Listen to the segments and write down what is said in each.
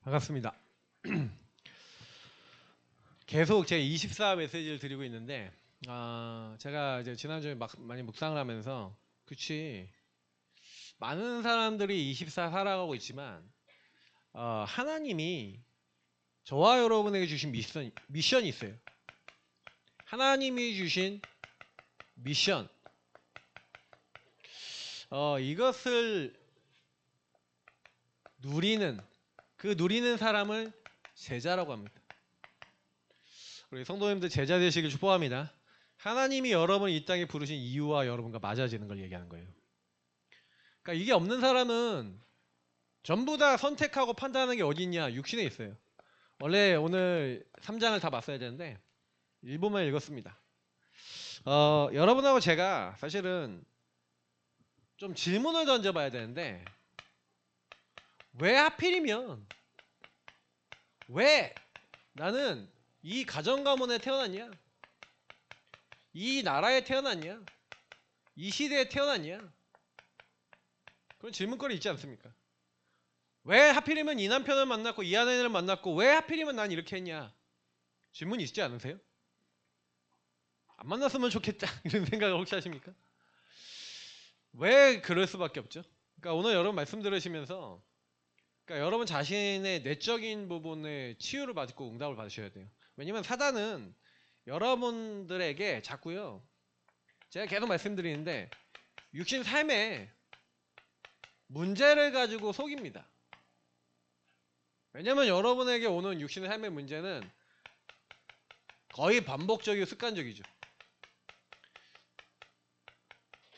반갑습니다. 계속 제 24 메시지를 드리고 있는데, 제가 이제 지난주에 많이 묵상을 하면서, 그치, 많은 사람들이 24 살아가고 있지만, 하나님이 저와 여러분에게 주신 미션이 있어요. 하나님이 주신 미션, 이것을 누리는 사람을 제자라고 합니다. 우리 성도님들 제자 되시길 축복합니다. 하나님이 여러분을 이 땅에 부르신 이유와 여러분과 맞아지는 걸 얘기하는 거예요. 그러니까 이게 없는 사람은 전부 다 선택하고 판단하는 게 어디 있냐? 육신에 있어요. 원래 오늘 3장을 다 봤어야 되는데 1부만 읽었습니다. 여러분하고 제가 사실은 좀 질문을 던져봐야 되는데, 왜 하필이면 왜 나는 이 가정 가문에 태어났냐? 이 나라에 태어났냐? 이 시대에 태어났냐? 그런 질문거리 있지 않습니까? 왜 하필이면 이 남편을 만났고 이 아내를 만났고 왜 하필이면 난 이렇게 했냐? 질문이 있지 않으세요? 안 만났으면 좋겠다 이런 생각을 혹시 하십니까? 왜 그럴 수밖에 없죠? 그러니까 오늘 여러분 말씀 들으시면서, 그러니까 여러분 자신의 내적인 부분에 치유를 받고 응답을 받으셔야 돼요. 왜냐면 사단은 여러분들에게 자꾸요, 제가 계속 말씀드리는데 육신 삶에 문제를 가지고 속입니다. 왜냐면 여러분에게 오는 육신의 삶의 문제는 거의 반복적이고 습관적이죠.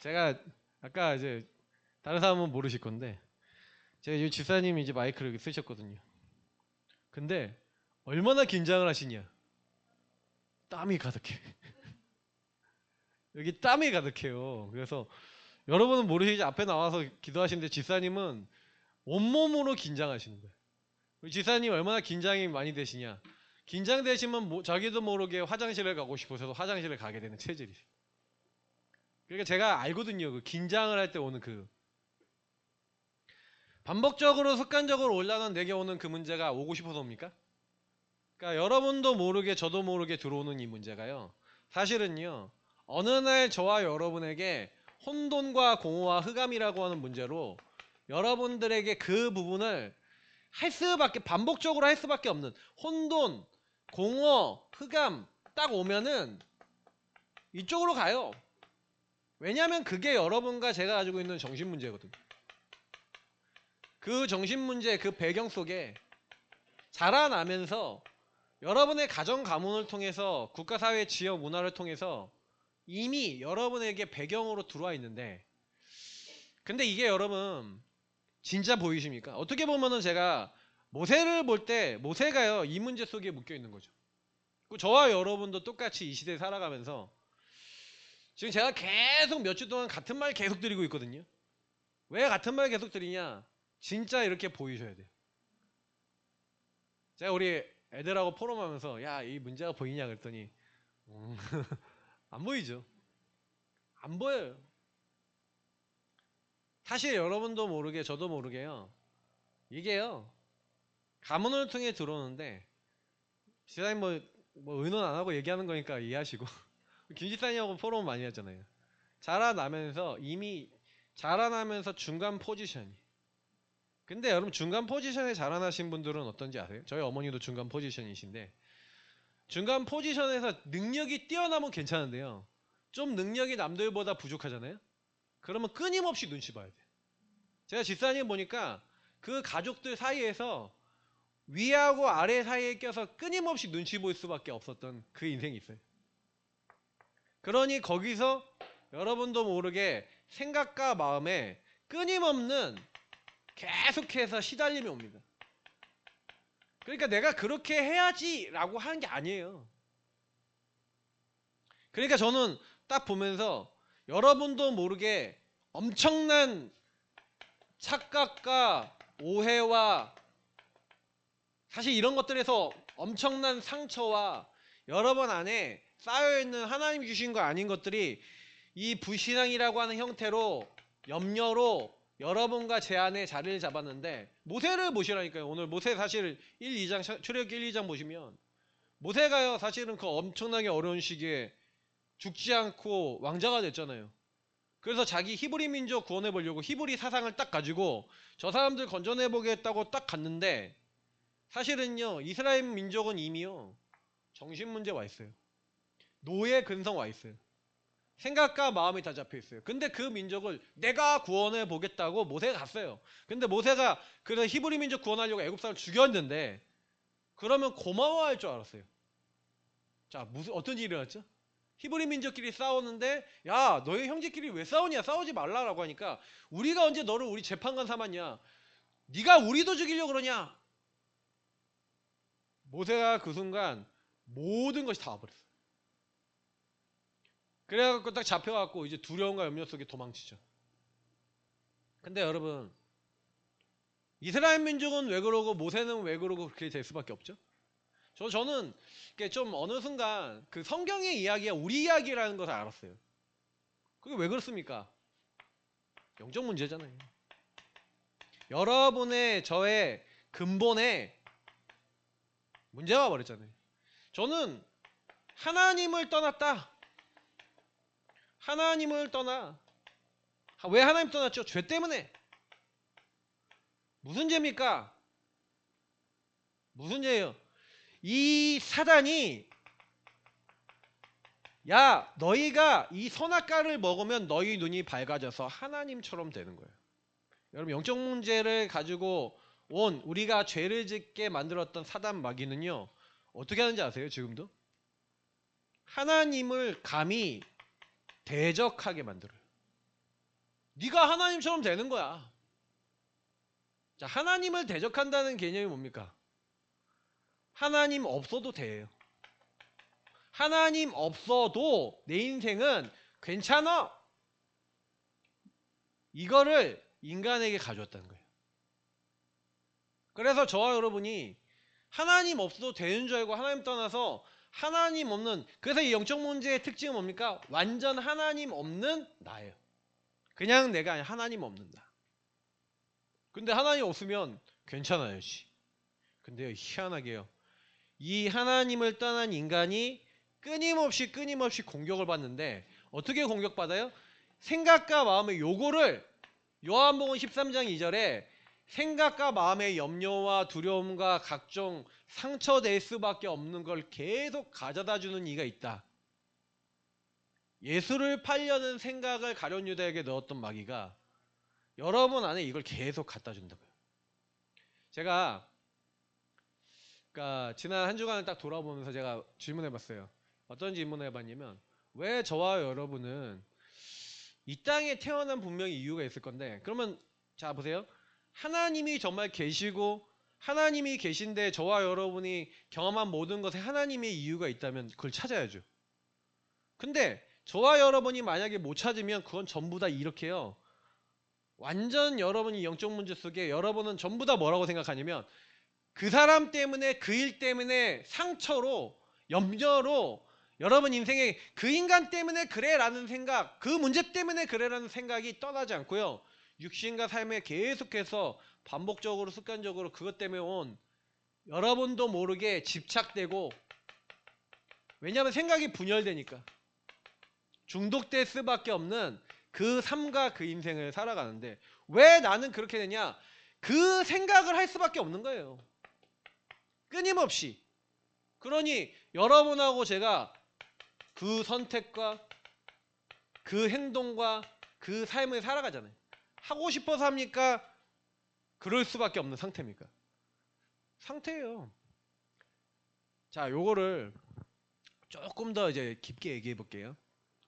제가 아까 이제 다른 사람은 모르실 건데, 제가 이 집사님이 이제 마이크를 이렇게 쓰셨거든요. 근데 얼마나 긴장을 하시냐? 땀이 가득해. 여기 땀이 가득해요. 그래서 여러분은 모르시지 앞에 나와서 기도하시는데 집사님은 온몸으로 긴장하시는 거예요. 집사님 얼마나 긴장이 많이 되시냐? 긴장되시면 자기도 모르게 화장실을 가고 싶어서 화장실을 가게 되는 체질이에요. 그러니까 제가 알거든요. 그 긴장을 할 때 오는 그 반복적으로 습관적으로 올라가는 내게 오는 그 문제가 오고 싶어서 옵니까? 그러니까 여러분도 모르게 저도 모르게 들어오는 이 문제가요, 사실은요, 어느 날 저와 여러분에게 혼돈과 공허와 흑암이라고 하는 문제로 여러분들에게 그 부분을 반복적으로 할 수밖에 없는 혼돈, 공허, 흑암 딱 오면은 이쪽으로 가요. 왜냐하면 그게 여러분과 제가 가지고 있는 정신 문제거든요. 그 정신 문제, 그 배경 속에 자라나면서 여러분의 가정 가문을 통해서 국가 사회 지역 문화를 통해서 이미 여러분에게 배경으로 들어와 있는데, 근데 이게 여러분 진짜 보이십니까? 어떻게 보면은 제가 모세를 볼 때 모세가요 이 문제 속에 묶여 있는 거죠. 저와 여러분도 똑같이 이 시대에 살아가면서 지금 제가 계속 몇 주 동안 같은 말 계속 드리고 있거든요. 왜 같은 말 계속 드리냐? 진짜 이렇게 보이셔야 돼요. 제가 우리 애들하고 포럼하면서 야, 이 문제가 보이냐 그랬더니 안 보이죠. 안 보여요. 사실 여러분도 모르게 저도 모르게요, 이게요 가문을 통해 들어오는데, 지사님 뭐 의논 안 하고 얘기하는 거니까 이해하시고 김 지사님하고 포럼 많이 했잖아요. 자라나면서 중간 포지션이, 근데 여러분 중간 포지션에 자라나신 분들은 어떤지 아세요? 저희 어머니도 중간 포지션이신데, 중간 포지션에서 능력이 뛰어나면 괜찮은데요, 좀 능력이 남들보다 부족하잖아요. 그러면 끊임없이 눈치 봐야 돼요. 제가 집사님 보니까 그 가족들 사이에서 위하고 아래 사이에 껴서 끊임없이 눈치 볼 수밖에 없었던 그 인생이 있어요. 그러니 거기서 여러분도 모르게 생각과 마음에 끊임없는 계속해서 시달림이 옵니다. 그러니까 내가 그렇게 해야지 라고 하는 게 아니에요. 그러니까 저는 딱 보면서 여러분도 모르게 엄청난 착각과 오해와 사실 이런 것들에서 엄청난 상처와 여러분 안에 쌓여있는 하나님이 주신 거 아닌 것들이 이 불신앙이라고 하는 형태로 염려로 여러분과 제 안에 자리를 잡았는데 모세를 보시라니까요. 오늘 모세 사실 1, 2장 출애굽기 1, 2장 보시면 모세가요 사실은 그 엄청나게 어려운 시기에 죽지 않고 왕자가 됐잖아요. 그래서 자기 히브리 민족 구원해 보려고 히브리 사상을 딱 가지고 저 사람들 건져내 보겠다고 딱 갔는데 사실은요 이스라엘 민족은 이미요 정신 문제 와 있어요. 노예 근성 와 있어요. 생각과 마음이 다 잡혀 있어요. 근데 그 민족을 내가 구원해 보겠다고 모세가 갔어요. 근데 모세가 그래서 히브리 민족 구원하려고 애굽 사람을 죽였는데 그러면 고마워할 줄 알았어요. 자, 무슨 어떤 일이 일어났죠? 히브리 민족끼리 싸우는데 야 너희 형제끼리 왜 싸우냐 싸우지 말라라고 하니까 우리가 언제 너를 우리 재판관 삼았냐 네가 우리도 죽이려고 그러냐. 모세가 그 순간 모든 것이 다 와버렸어요. 그래갖고 딱 잡혀갖고 이제 두려움과 염려 속에 도망치죠. 근데 여러분 이스라엘 민족은 왜 그러고 모세는 왜 그러고 그렇게 될 수밖에 없죠? 저는 좀 어느 순간 그 성경의 이야기가 우리 이야기라는 것을 알았어요. 그게 왜 그렇습니까? 영적 문제잖아요. 여러분의 저의 근본에 문제가 버렸잖아요. 저는 하나님을 떠났다. 하나님을 떠나. 왜 하나님 떠났죠? 죄 때문에. 무슨 죄입니까? 무슨 죄예요? 이 사단이 야 너희가 이 선악과를 먹으면 너희 눈이 밝아져서 하나님처럼 되는 거예요. 여러분 영적 문제를 가지고 온 우리가 죄를 짓게 만들었던 사단 마귀는요 어떻게 하는지 아세요? 지금도 하나님을 감히 대적하게 만들어요. 네가 하나님처럼 되는 거야. 자, 하나님을 대적한다는 개념이 뭡니까? 하나님 없어도 돼요. 하나님 없어도 내 인생은 괜찮아. 이거를 인간에게 가져왔다는 거예요. 그래서 저와 여러분이 하나님 없어도 되는 줄 알고 하나님 떠나서 하나님 없는, 그래서 이 영적 문제의 특징은 뭡니까? 완전 하나님 없는 나예요. 그냥 내가 아니라 하나님 없는 나. 근데 하나님 없으면 괜찮아요. 근데요 희한하게요 이 하나님을 떠난 인간이 끊임없이 공격을 받는데 어떻게 공격받아요? 생각과 마음의 요구를 요한복음 13장 2절에 생각과 마음의 염려와 두려움과 각종 상처될 수밖에 없는 걸 계속 가져다 주는 이가 있다. 예수를 팔려는 생각을 가룟 유다에게 넣었던 마귀가 여러분 안에 이걸 계속 갖다 준다고요. 제가 그러니까 지난 한 주간을 딱 돌아보면서 제가 질문해봤어요. 어떤 질문을 해봤냐면 왜 저와 여러분은 이 땅에 태어난 분명히 이유가 있을 건데 그러면 자 보세요. 하나님이 정말 계시고 하나님이 계신데 저와 여러분이 경험한 모든 것에 하나님의 이유가 있다면 그걸 찾아야죠. 근데 저와 여러분이 만약에 못 찾으면 그건 전부 다 이렇게요. 완전 여러분이 영적 문제 속에 여러분은 전부 다 뭐라고 생각하냐면 그 사람 때문에 그 일 때문에 상처로 염려로 여러분 인생에 그 인간 때문에 그래라는 생각, 그 문제 때문에 그래라는 생각이 떠나지 않고요. 육신과 삶에 계속해서 반복적으로 습관적으로 그것 때문에 온 여러분도 모르게 집착되고 왜냐하면 생각이 분열되니까 중독될 수밖에 없는 그 삶과 그 인생을 살아가는데 왜 나는 그렇게 되냐? 그 생각을 할 수밖에 없는 거예요. 끊임없이. 그러니 여러분하고 제가 그 선택과 그 행동과 그 삶을 살아가잖아요. 하고 싶어서 합니까? 그럴 수밖에 없는 상태입니까? 상태예요. 자, 요거를 조금 더 이제 깊게 얘기해 볼게요.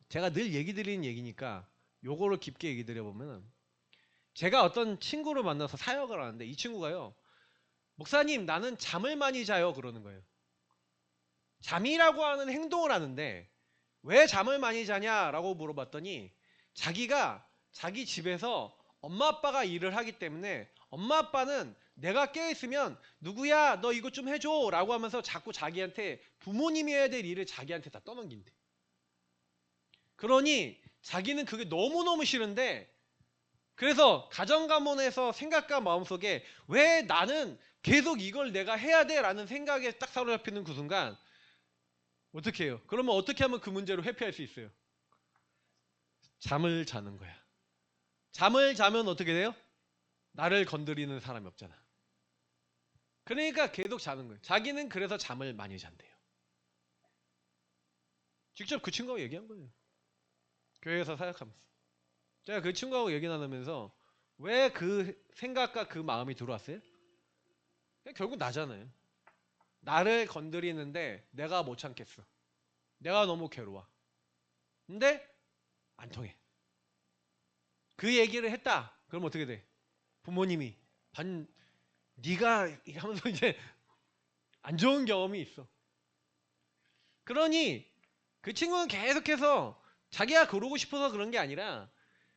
제가 늘 얘기 드리는 얘기니까 요거를 깊게 얘기 드려보면 제가 어떤 친구를 만나서 사역을 하는데 이 친구가요. 목사님 나는 잠을 많이 자요 그러는 거예요. 잠이라고 하는 행동을 하는데 왜 잠을 많이 자냐라고 물어봤더니 자기가 자기 집에서 엄마 아빠가 일을 하기 때문에 엄마 아빠는 내가 깨어있으면 누구야 너 이것 좀 해줘 라고 하면서 자꾸 자기한테 부모님이 해야 될 일을 자기한테 다 떠넘긴대. 그러니 자기는 그게 너무너무 싫은데 그래서 가정가문에서 생각과 마음속에 왜 나는 계속 이걸 내가 해야 돼? 라는 생각에 딱 사로잡히는 그 순간 어떻게 해요? 그러면 어떻게 하면 그 문제를 회피할 수 있어요? 잠을 자는 거야. 잠을 자면 어떻게 돼요? 나를 건드리는 사람이 없잖아. 그러니까 계속 자는 거예요. 자기는 그래서 잠을 많이 잔대요. 직접 그 친구하고 얘기한 거예요. 교회에서 사역하면서. 제가 그 친구하고 얘기 나누면서 왜 그 생각과 그 마음이 들어왔어요? 결국 나잖아요. 나를 건드리는데 내가 못 참겠어. 내가 너무 괴로워. 근데 안 통해. 그 얘기를 했다. 그럼 어떻게 돼? 부모님이 네가 하면서 이제 안 좋은 경험이 있어. 그러니 그 친구는 계속해서 자기가 그러고 싶어서 그런 게 아니라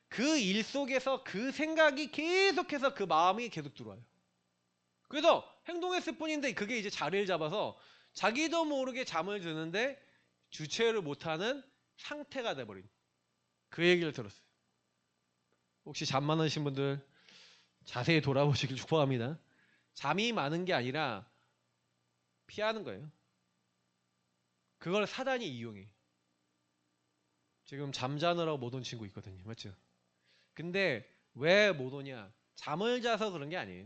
그 일 속에서 그 생각이 계속해서 그 마음이 계속 들어와요. 그래서 행동했을 뿐인데 그게 이제 자리를 잡아서 자기도 모르게 잠을 드는데 주체를 못하는 상태가 돼버린 그 얘기를 들었어요. 혹시 잠 많으신 분들 자세히 돌아보시길 축복합니다. 잠이 많은 게 아니라 피하는 거예요. 그걸 사단이 이용해. 지금 잠자느라고 못 온 친구 있거든요. 맞죠? 근데 왜 못 오냐? 잠을 자서 그런 게 아니에요.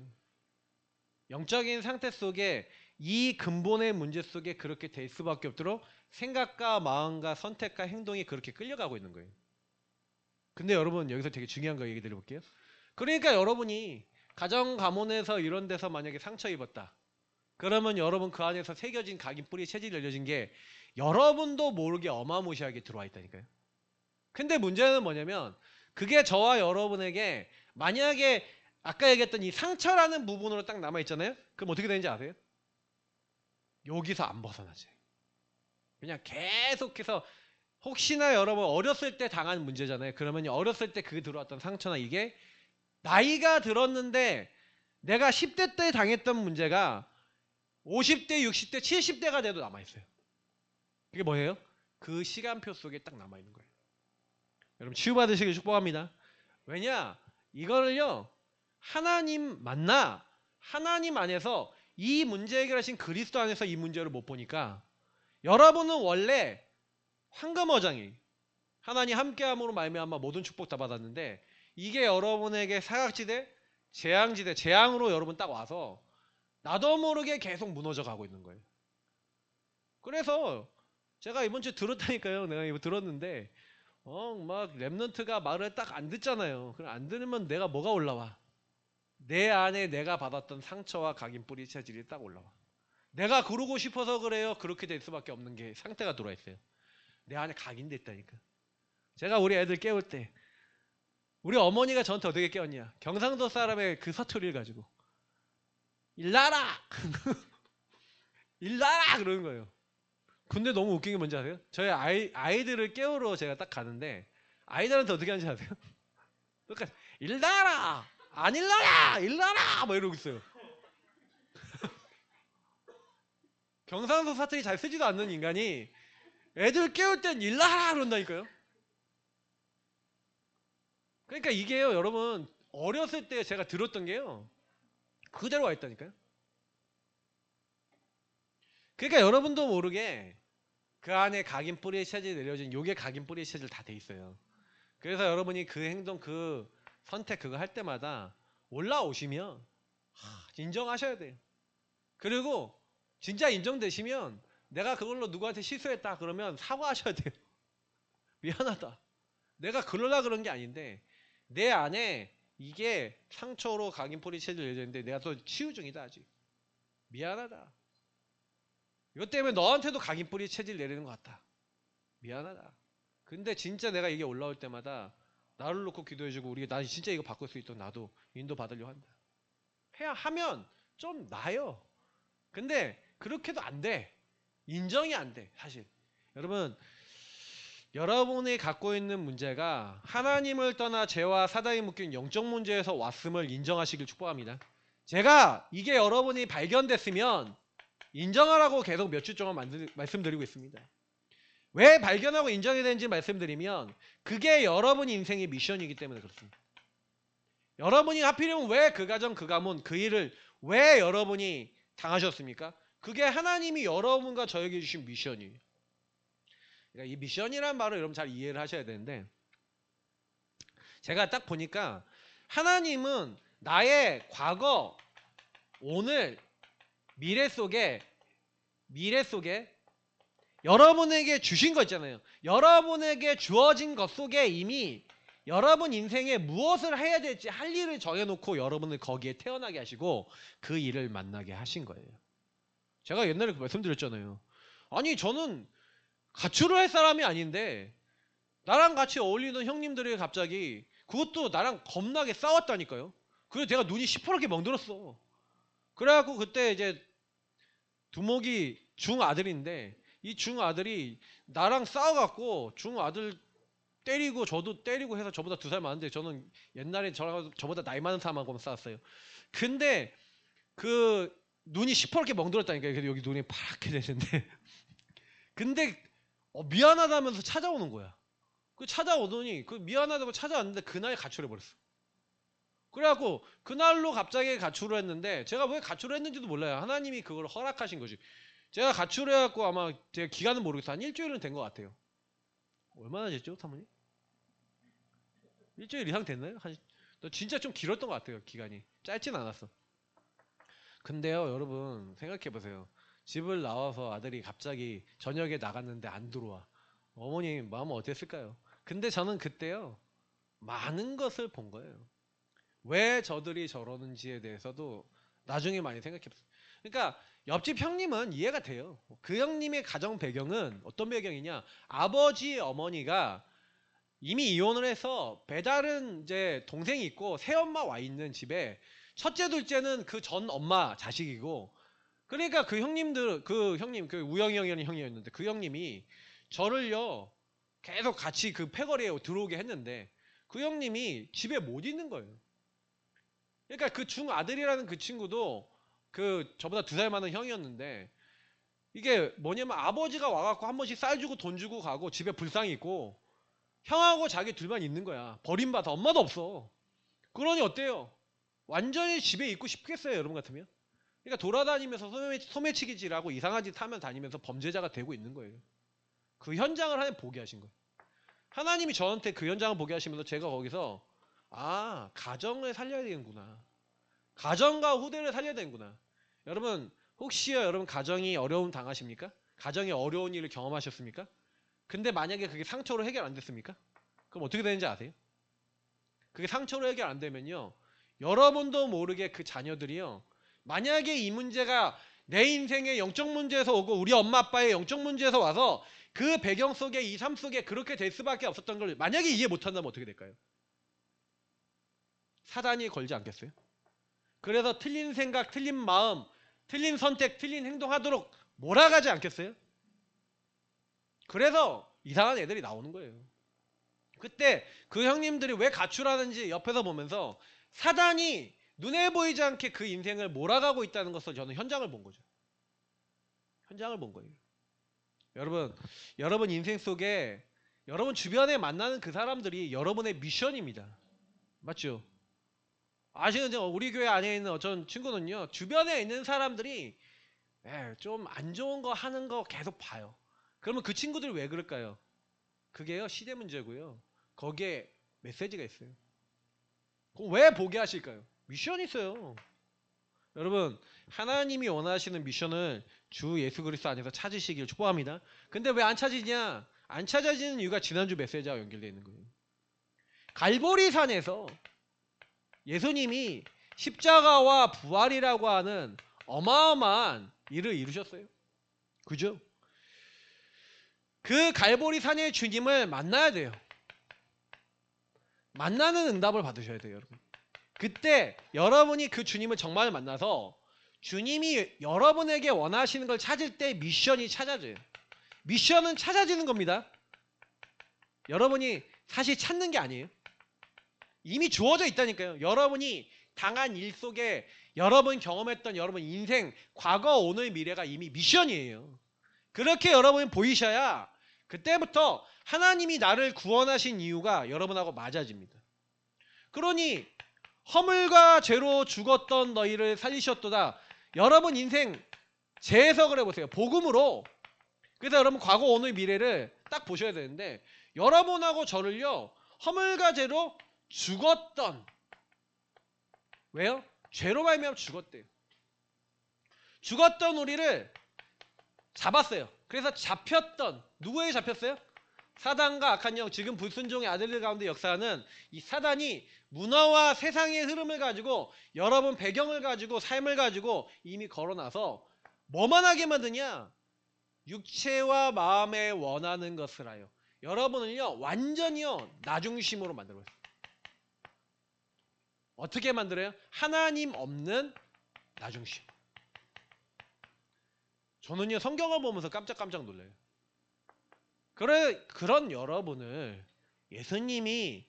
영적인 상태 속에 이 근본의 문제 속에 그렇게 될 수밖에 없도록 생각과 마음과 선택과 행동이 그렇게 끌려가고 있는 거예요. 근데 여러분 여기서 되게 중요한 거 얘기 드려볼게요. 그러니까 여러분이 가정 가문에서 이런 데서 만약에 상처 입었다. 그러면 여러분 그 안에서 새겨진 각인 뿌리 체질이 열려진 게 여러분도 모르게 어마무시하게 들어와 있다니까요. 근데 문제는 뭐냐면 그게 저와 여러분에게 만약에 아까 얘기했던 이 상처라는 부분으로 딱 남아있잖아요. 그럼 어떻게 되는지 아세요? 여기서 안 벗어나지. 그냥 계속해서 혹시나 여러분 어렸을 때 당한 문제잖아요. 그러면 어렸을 때 그 들어왔던 상처나 이게 나이가 들었는데 내가 10대 때 당했던 문제가 50대, 60대, 70대가 돼도 남아있어요. 그게 뭐예요? 그 시간표 속에 딱 남아있는 거예요. 여러분 치유받으시길 축복합니다. 왜냐? 이거를요. 하나님 만나 하나님 안에서 이 문제 해결하신 그리스도 안에서 이 문제를 못 보니까 여러분은 원래 황금어장이 하나님 함께함으로 말미암아 모든 축복 다 받았는데 이게 여러분에게 사각지대, 재앙지대, 재앙으로 여러분 딱 와서 나도 모르게 계속 무너져 가고 있는 거예요. 그래서 제가 이번 주에 들었다니까요. 내가 이거 들었는데 막 랩넌트가 말을 딱 안 듣잖아요. 그럼 안 들으면 내가 뭐가 올라와? 내 안에 내가 받았던 상처와 각인 뿌리 체질이 딱 올라와. 내가 그러고 싶어서 그래요. 그렇게 될 수밖에 없는 게 상태가 들어와 있어요. 내 안에 각인됐다니까. 제가 우리 애들 깨울 때 우리 어머니가 저한테 어떻게 깨웠냐? 경상도 사람의 그 사투리를 가지고 일나라! 일나라! 그러는 거예요. 근데 너무 웃긴 게 뭔지 아세요? 저희 아이들을 깨우러 제가 딱 가는데 아이들한테 어떻게 하는지 아세요? 그러니까 일나라! 안 일나라! 일나라! 막 이러고 있어요. 경상도 사투리 잘 쓰지도 않는 인간이 애들 깨울 땐 일나라! 그런다니까요. 그러니까 이게요 여러분 어렸을 때 제가 들었던 게요 그대로 와 있다니까요. 그러니까 여러분도 모르게 그 안에 각인 뿌리의 체질이 내려진 요게 각인 뿌리의 체질 다 돼 있어요. 그래서 여러분이 그 행동 그 선택 그거 할 때마다 올라오시면 인정하셔야 돼요. 그리고 진짜 인정되시면 내가 그걸로 누구한테 실수했다 그러면 사과하셔야 돼요. 미안하다. 내가 그러려고 그런 게 아닌데 내 안에 이게 상처로 각인 뿌리 체질 내려졌는데 내가 또 치유 중이다 아직. 미안하다. 이것 때문에 너한테도 각인 뿌리 체질 내리는 것 같다. 미안하다. 근데 진짜 내가 이게 올라올 때마다 나를 놓고 기도해주고 우리가 나 진짜 이거 바꿀 수 있도록 나도 인도 받으려고 한다. 해야 하면 좀 나아요. 근데 그렇게도 안 돼. 인정이 안 돼. 사실. 여러분 여러분이 갖고 있는 문제가 하나님을 떠나 죄와 사단이 묶인 영적 문제에서 왔음을 인정하시길 축복합니다. 제가 이게 여러분이 발견됐으면 인정하라고 계속 몇 주 동안 말씀드리고 있습니다. 왜 발견하고 인정이 되는지 말씀드리면 그게 여러분 인생의 미션이기 때문에 그렇습니다. 여러분이 하필이면 왜 그 가정 그 가문 그 일을 왜 여러분이 당하셨습니까? 그게 하나님이 여러분과 저에게 주신 미션이에요. 그러니까 이 미션이라는 말을 여러분 잘 이해를 하셔야 되는데, 제가 딱 보니까 하나님은 나의 과거, 오늘, 미래 속에 여러분에게 주신 거 있잖아요. 여러분에게 주어진 것 속에 이미 여러분 인생에 무엇을 해야 될지 할 일을 정해놓고 여러분을 거기에 태어나게 하시고 그 일을 만나게 하신 거예요. 제가 옛날에 말씀드렸잖아요. 아니 저는 가출을 할 사람이 아닌데 나랑 같이 어울리는 형님들이 갑자기 그것도 나랑 겁나게 싸웠다니까요. 그래서 내가 눈이 시퍼렇게 멍들었어. 그래갖고 그때 이제 두목이 중아들인데 이 중아들이 나랑 싸워갖고 중아들 때리고 저도 때리고 해서 저보다 2살 많은데 저는 옛날에 저보다 나이 많은 사람하고 싸웠어요. 근데 그 눈이 시퍼렇게 멍들었다니까요. 그래서 여기 눈이 파랗게 되는데 근데 미안하다면서 찾아오는 거야. 그 찾아오더니 그 미안하다고 찾아왔는데 그날 가출해버렸어. 그래갖고 그날로 갑자기 가출을 했는데 제가 왜 가출을 했는지도 몰라요. 하나님이 그걸 허락하신 거지. 제가 가출해갖고 아마 제가 기간은 모르겠어요. 한 일주일은 된 것 같아요. 얼마나 됐죠, 사모님? 일주일 이상 됐나요? 진짜 좀 길었던 것 같아요. 기간이 짧진 않았어. 근데요 여러분 생각해보세요. 집을 나와서 아들이 갑자기 저녁에 나갔는데 안 들어와. 어머니 마음은 어땠을까요? 근데 저는 그때요 많은 것을 본 거예요. 왜 저들이 저러는지에 대해서도 나중에 많이 생각해봤어요. 그러니까 옆집 형님은 이해가 돼요. 그 형님의 가정 배경은 어떤 배경이냐? 아버지 어머니가 이미 이혼을 해서 배다른 이제 동생이 있고 새엄마 와 있는 집에 첫째 둘째는 그 전 엄마 자식이고, 그러니까 그 형님들 그 형님 그 우영이 형이라는 형이었는데 그 형님이 저를요 계속 같이 그 패거리에 들어오게 했는데 그 형님이 집에 못 있는 거예요. 그러니까 그 중아들이라는 그 친구도 그 저보다 2살 많은 형이었는데 이게 뭐냐면 아버지가 와갖고 한 번씩 쌀 주고 돈 주고 가고 집에 불상이 있고 형하고 자기 둘만 있는 거야. 버림받아. 엄마도 없어. 그러니 어때요? 완전히 집에 있고 싶겠어요 여러분 같으면? 그러니까 돌아다니면서 소매치기질하고 이상한 짓 하면 다니면서 범죄자가 되고 있는 거예요. 그 현장을 하나님 보게 하신 거예요. 하나님이 저한테 그 현장을 보게 하시면서 제가 거기서 가정을 살려야 되는구나. 가정과 후대를 살려야 되는구나. 여러분 혹시요 여러분 가정이 어려움 당하십니까? 가정에 어려운 일을 경험하셨습니까? 근데 만약에 그게 상처로 해결 안 됐습니까? 그럼 어떻게 되는지 아세요? 그게 상처로 해결 안 되면요 여러분도 모르게 그 자녀들이요 만약에 이 문제가 내 인생의 영적 문제에서 오고 우리 엄마 아빠의 영적 문제에서 와서 그 배경 속에 이 삶 속에 그렇게 될 수밖에 없었던 걸 만약에 이해 못한다면 어떻게 될까요? 사단이 걸지 않겠어요? 그래서 틀린 생각, 틀린 마음, 틀린 선택, 틀린 행동하도록 몰아가지 않겠어요? 그래서 이상한 애들이 나오는 거예요. 그때 그 형님들이 왜 가출하는지 옆에서 보면서 사단이 눈에 보이지 않게 그 인생을 몰아가고 있다는 것을 저는 현장을 본 거죠. 현장을 본 거예요. 여러분 인생 속에 여러분 주변에 만나는 그 사람들이 여러분의 미션입니다. 맞죠? 아시죠? 우리 교회 안에 있는 어떤 친구는요 주변에 있는 사람들이 좀 안 좋은 거 하는 거 계속 봐요. 그러면 그 친구들 왜 그럴까요? 그게요 시대 문제고요. 거기에 메시지가 있어요. 그럼 왜 보게 하실까요? 미션이 있어요. 여러분 하나님이 원하시는 미션을 주 예수 그리스도 안에서 찾으시길 축복합니다. 근데 왜 안 찾으냐? 안 찾아지는 이유가 지난주 메시지와 연결되어 있는 거예요. 갈보리산에서 예수님이 십자가와 부활이라고 하는 어마어마한 일을 이루셨어요. 그죠? 그 갈보리산의 주님을 만나야 돼요. 만나는 응답을 받으셔야 돼요, 여러분. 그때 여러분이 그 주님을 정말 만나서 주님이 여러분에게 원하시는 걸 찾을 때 미션이 찾아져요. 미션은 찾아지는 겁니다. 여러분이 사실 찾는 게 아니에요. 이미 주어져 있다니까요. 여러분이 당한 일 속에 여러분 경험했던 여러분 인생 과거 오늘 미래가 이미 미션이에요. 그렇게 여러분이 보이셔야 그때부터 하나님이 나를 구원하신 이유가 여러분하고 맞아집니다. 그러니 허물과 죄로 죽었던 너희를 살리셨도다. 여러분 인생 재해석을 해보세요. 복음으로. 그래서 여러분 과거, 오늘, 미래를 딱 보셔야 되는데 여러분하고 저를요 허물과 죄로 죽었던, 왜요? 죄로 말미암아 죽었대요. 죽었던 우리를 잡았어요. 그래서 잡혔던, 누구에게 잡혔어요? 사단과 악한 영, 지금 불순종의 아들들 가운데 역사하는 이 사단이 문화와 세상의 흐름을 가지고 여러분 배경을 가지고 삶을 가지고 이미 걸어놔서 뭐만 하게 만드냐? 육체와 마음에 원하는 것을 하여 여러분을요 완전히요 나중심으로 만들어요. 어떻게 만들어요? 하나님 없는 나중심. 저는요 성경을 보면서 깜짝깜짝 놀라요. 그런 여러분을 예수님이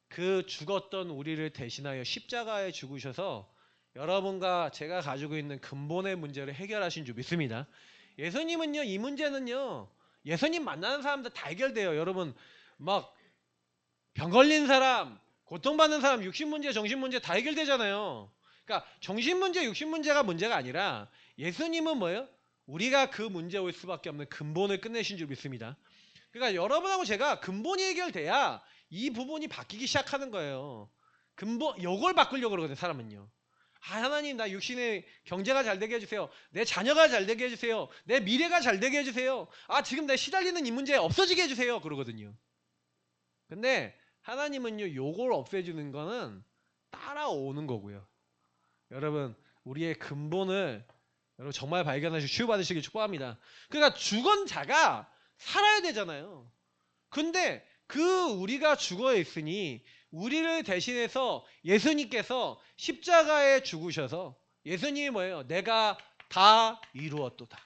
그 죽었던 우리를 대신하여 십자가에 죽으셔서 여러분과 제가 가지고 있는 근본의 문제를 해결하신 줄 믿습니다. 예수님은요 이 문제는요 예수님 만나는 사람들 다 해결돼요. 여러분 막 병 걸린 사람, 고통받는 사람, 육신문제, 정신문제 다 해결되잖아요. 그러니까 정신문제, 육신문제가 문제가 아니라 예수님은 뭐예요? 우리가 그 문제 올 수밖에 없는 근본을 끝내신 줄 믿습니다. 그러니까 여러분하고 제가 근본이 해결돼야 이 부분이 바뀌기 시작하는 거예요. 근본, 요걸 바꾸려고 그러거든요, 사람은요. 아, 하나님, 나 육신의 경제가 잘 되게 해주세요. 내 자녀가 잘 되게 해주세요. 내 미래가 잘 되게 해주세요. 아, 지금 내 시달리는 이 문제 없어지게 해주세요. 그러거든요. 근데 하나님은요, 요걸 없애주는 거는 따라오는 거고요. 여러분, 우리의 근본을 여러분 정말 발견하시고 치유받으시길 축복합니다. 그러니까 죽은 자가 살아야 되잖아요. 근데 그 우리가 죽어 있으니 우리를 대신해서 예수님께서 십자가에 죽으셔서, 예수님이 뭐예요? 내가 다 이루었도다.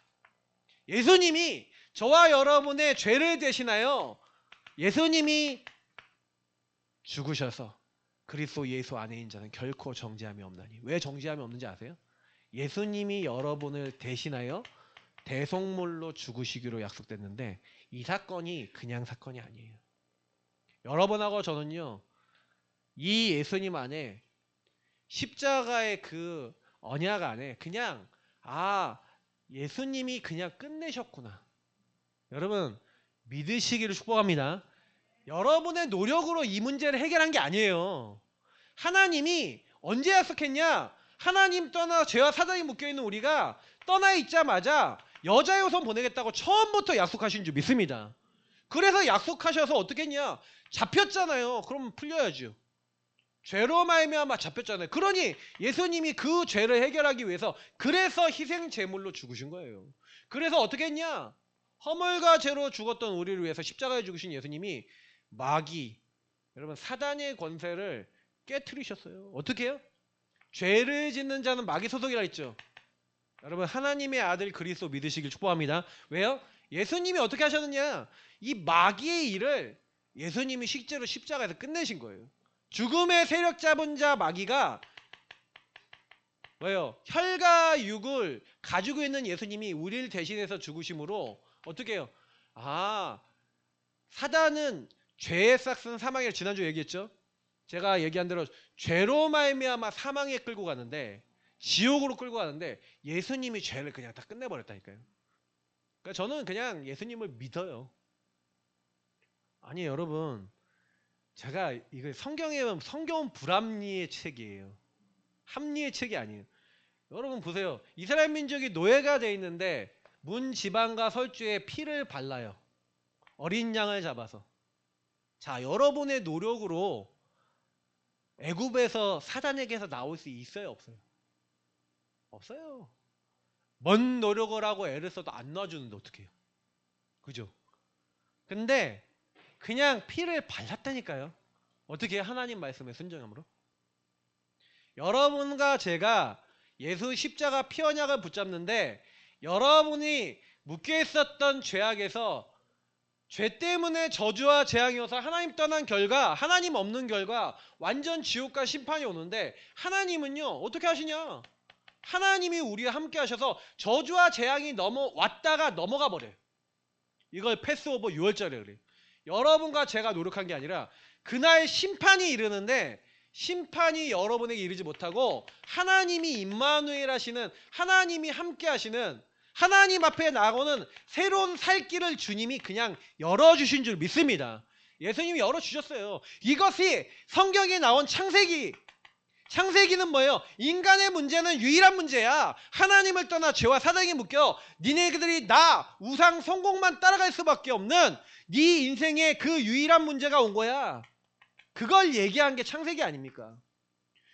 예수님이 저와 여러분의 죄를 대신하여 예수님이 죽으셔서 그리스도 예수 안에 있는 자는 결코 정죄함이 없나니. 왜 정죄함이 없는지 아세요? 예수님이 여러분을 대신하여 대속물로 죽으시기로 약속됐는데 이 사건이 그냥 사건이 아니에요. 여러분하고 저는요 이 예수님 안에 십자가의 그 언약 안에 그냥 예수님이 그냥 끝내셨구나. 여러분 믿으시기를 축복합니다. 여러분의 노력으로 이 문제를 해결한 게 아니에요. 하나님이 언제 약속했냐? 하나님 떠나 죄와 사단이 묶여있는 우리가 떠나 있자마자 여자의 후손 보내겠다고 처음부터 약속하신 줄 믿습니다. 그래서 약속하셔서 어떻게 했냐? 잡혔잖아요. 그럼 풀려야죠. 죄로 말미암아 잡혔잖아요. 그러니 예수님이 그 죄를 해결하기 위해서 그래서 희생 제물로 죽으신 거예요. 그래서 어떻게 했냐? 허물과 죄로 죽었던 우리를 위해서 십자가에 죽으신 예수님이 마귀, 여러분 사단의 권세를 깨트리셨어요. 어떻게 해요? 죄를 짓는 자는 마귀 소속이라 했죠. 여러분 하나님의 아들 그리스도 믿으시길 축복합니다. 왜요? 예수님이 어떻게 하셨느냐? 이 마귀의 일을 예수님이 실제로 십자가에서 끝내신 거예요. 죽음의 세력 잡은 자 마귀가 왜요? 혈과 육을 가지고 있는 예수님이 우리를 대신해서 죽으심으로 어떻게 해요? 사단은 죄의 싹은 사망이라 지난주에 얘기했죠. 제가 얘기한 대로 죄로 말미암아 사망에 끌고 가는데, 지옥으로 끌고 가는데 예수님이 죄를 그냥 다 끝내버렸다니까요. 그러니까 저는 그냥 예수님을 믿어요. 아니 여러분, 제가 이거 성경은 불합리의 책이에요. 합리의 책이 아니에요. 여러분 보세요. 이스라엘 민족이 노예가 돼 있는데 문 지방과 설주에 피를 발라요. 어린 양을 잡아서. 자, 여러분의 노력으로 애굽에서 사단에게서 나올 수 있어요, 없어요? 없어요. 먼 노력을 하고 애를 써도 안 놔주는데 어떻게 해요? 그죠? 근데 그냥 피를 발랐다니까요. 어떻게 해요? 하나님 말씀에 순종함으로. 여러분과 제가 예수 십자가 피 언약을 붙잡는데 여러분이 묶여 있었던 죄악에서 죄 때문에 저주와 재앙이 어서 하나님 떠난 결과, 하나님 없는 결과 완전 지옥과 심판이 오는데 하나님은요 어떻게 하시냐? 하나님이 우리와 함께 하셔서 저주와 재앙이 왔다가 넘어가 버려요. 이걸 패스오버 6월절에 그래요. 여러분과 제가 노력한 게 아니라 그날 심판이 이르는데 심판이 여러분에게 이르지 못하고 하나님이 임마누엘 하시는, 하나님이 함께 하시는, 하나님 앞에 나아가는 새로운 살 길을 주님이 그냥 열어주신 줄 믿습니다. 예수님이 열어주셨어요. 이것이 성경에 나온 창세기. 창세기는 뭐예요? 인간의 문제는 유일한 문제야. 하나님을 떠나 죄와 사단에 묶여 니네들이 나 우상 성공만 따라갈 수밖에 없는 네 인생의 그 유일한 문제가 온 거야. 그걸 얘기한 게 창세기 아닙니까?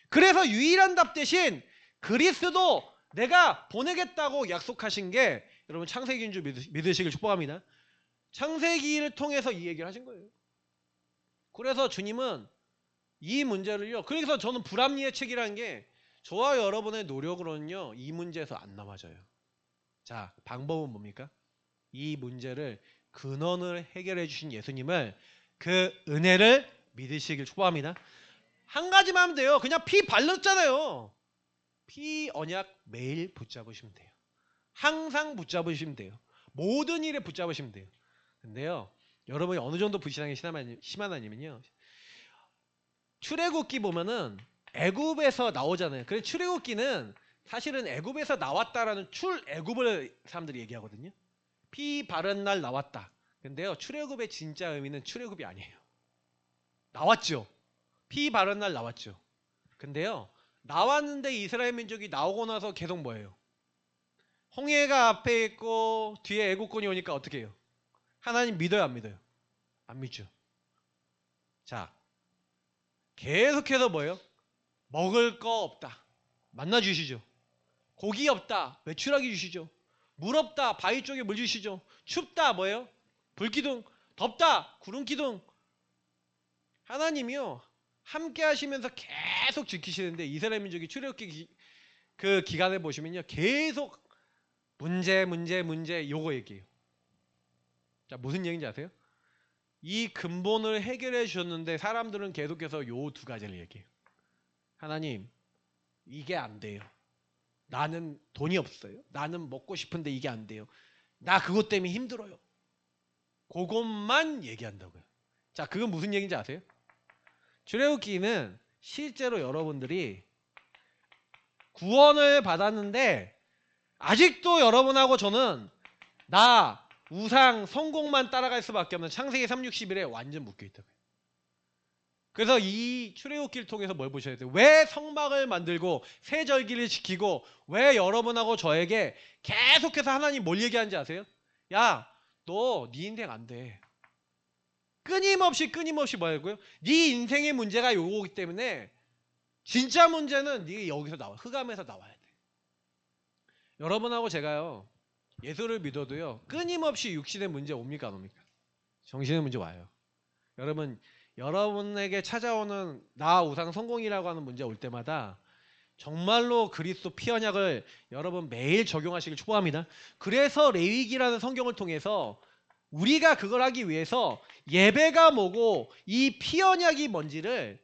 그래서 유일한 답 대신 그리스도 내가 보내겠다고 약속하신 게 여러분 창세기인 줄 믿으시길 축복합니다. 창세기를 통해서 이 얘기를 하신 거예요. 그래서 주님은 이 문제를요. 그래서 저는 불합리의 책이라는 게 저와 여러분의 노력으로는요. 이 문제에서 안 나와져요. 자, 방법은 뭡니까? 이 문제를 근원을 해결해 주신 예수님을, 그 은혜를 믿으시길 축복합니다. 한 가지만 하면 돼요. 그냥 피 발랐잖아요. 피 언약 매일 붙잡으시면 돼요. 항상 붙잡으시면 돼요. 모든 일에 붙잡으시면 돼요. 근데요. 여러분이 어느 정도 불신앙이 심하다면요. 출애굽기 보면은 애굽에서 나오잖아요. 그래서 출애굽기는 사실은 애굽에서 나왔다라는 출애굽을 사람들이 얘기하거든요. 피 바른 날 나왔다. 근데요. 출애굽의 진짜 의미는 출애굽이 아니에요. 나왔죠. 피 바른 날 나왔죠. 근데요. 나왔는데 이스라엘 민족이 나오고 나서 계속 뭐예요? 홍해가 앞에 있고 뒤에 애국군이 오니까 어떻게 해요? 하나님 믿어요, 안 믿어요? 안 믿죠. 자, 계속해서 뭐예요? 먹을 거 없다. 만나 주시죠. 고기 없다. 외출하게 주시죠. 물 없다. 바위 쪽에 물 주시죠. 춥다. 뭐예요? 불기둥. 덥다. 구름기둥. 하나님이요. 함께 하시면서 계속 지키시는데 이스라엘 민족이 출애굽기 그 기간에 보시면요. 계속 문제 요거 얘기해요. 자, 무슨 얘기인지 아세요? 이 근본을 해결해 주셨는데 사람들은 계속해서 요 두 가지를 얘기해요. 하나님, 이게 안 돼요. 나는 돈이 없어요. 나는 먹고 싶은데 이게 안 돼요. 나 그것 때문에 힘들어요. 그것만 얘기한다고요. 자, 그건 무슨 얘기인지 아세요? 출애굽기는 실제로 여러분들이 구원을 받았는데 아직도 여러분하고 저는 나 우상 성공만 따라갈 수밖에 없는 창세기 3:61에 완전 묶여있다고요. 그래서 이 출애굽기를 통해서 뭘 보셔야 돼요? 왜 성막을 만들고 세절기를 지키고 왜 여러분하고 저에게 계속해서 하나님 뭘 얘기하는지 아세요? 야, 너 네 인생 안 돼. 끊임없이 뭐라고요? 네 인생의 문제가 요거기 때문에 진짜 문제는 네 여기서 나와. 흑암에서 나와야 돼. 여러분하고 제가요. 예수를 믿어도요. 끊임없이 육신의 문제 옵니까 안 옵니까? 정신의 문제 와요. 여러분에게 찾아오는 나 우상 성공이라고 하는 문제 올 때마다 정말로 그리스도 피 언약을 여러분 매일 적용하시길 축복합니다. 그래서 레위기라는 성경을 통해서 우리가 그걸 하기 위해서 예배가 뭐고 이 피 언약이 뭔지를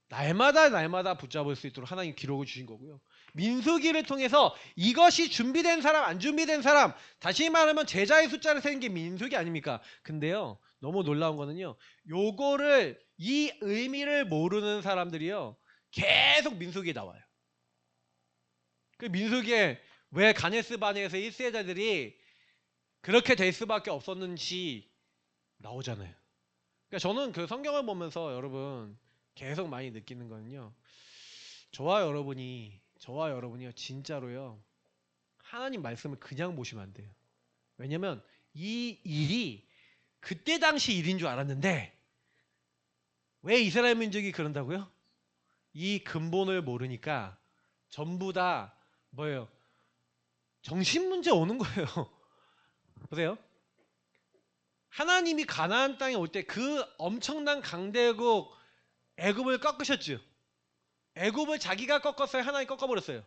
날마다 붙잡을 수 있도록 하나님 기록을 주신 거고요. 민수기를 통해서 이것이 준비된 사람 안 준비된 사람, 다시 말하면 제자의 숫자를 세는 게 민수기 아닙니까? 근데요. 너무 놀라운 거는요. 요거를 이 의미를 모르는 사람들이요. 계속 민수기에 나와요. 그 민수기에 왜 가네스 바네에서 1세자들이 그렇게 될 수밖에 없었는지 나오잖아요. 그러니까 저는 그 성경을 보면서 여러분 계속 많이 느끼는 거는요. 저와 여러분이요 진짜로요 하나님 말씀을 그냥 보시면 안 돼요. 왜냐면 이 일이 그때 당시 일인 줄 알았는데 왜 이스라엘 민족이 그런다고요? 이 근본을 모르니까 전부 다 뭐예요? 정신 문제 오는 거예요. 보세요. 하나님이 가나안 땅에 올 때 그 엄청난 강대국 애굽을 꺾으셨죠. 애굽을 자기가 꺾었어요? 하나님 꺾어버렸어요?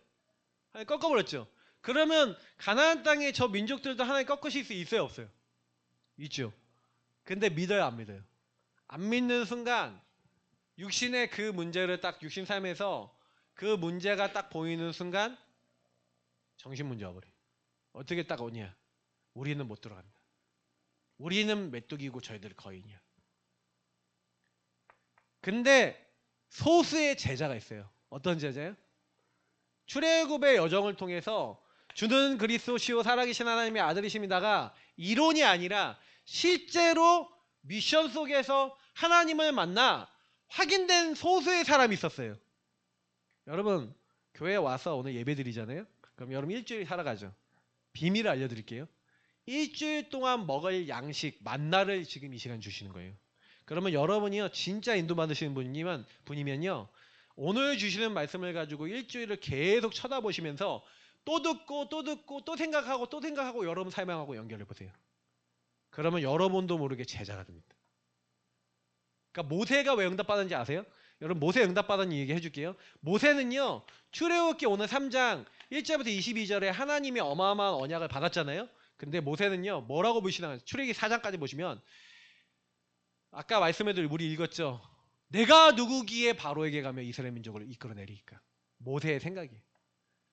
하나님 꺾어버렸죠. 그러면 가나안 땅에 저 민족들도 하나님 꺾으실 수 있어요? 없어요? 있죠. 근데 믿어요? 안 믿어요? 안 믿는 순간 육신의 그 문제를 딱 육신 삶에서 그 문제가 딱 보이는 순간 정신 문제 와버려요. 어떻게 딱 오냐? 우리는 못 들어간다. 우리는 메뚜기고 저희들 거인이야. 근데 소수의 제자가 있어요. 어떤 제자요? 출애굽의 여정을 통해서 주는 그리스도시요 살아계신 하나님의 아들이십니다가 이론이 아니라 실제로 미션 속에서 하나님을 만나 확인된 소수의 사람이 있었어요. 여러분 교회 와서 오늘 예배 드리잖아요. 그럼 여러분 일주일 살아가죠. 비밀을 알려드릴게요. 일주일 동안 먹을 양식 만나를 지금 이 시간 주시는 거예요. 그러면 여러분이요 진짜 인도 받으시는 분이면요 오늘 주시는 말씀을 가지고 일주일을 계속 쳐다보시면서 또 듣고 또 듣고 또 생각하고 여러분 설명하고 연결해 보세요. 그러면 여러분도 모르게 제자가 됩니다. 그러니까 모세가 왜 응답받았는지 아세요? 여러분 모세 응답받은 얘기 해줄게요. 모세는요 출애굽기 오늘 3장 1절부터 22절에 하나님의 어마어마한 언약을 받았잖아요. 근데 모세는요 뭐라고 보시나요? 출애굽기 4장까지 보시면 아까 말씀해도 우리 읽었죠. 내가 누구기에 바로에게 가며 이스라엘 민족을 이끌어내리까. 모세의 생각이에요.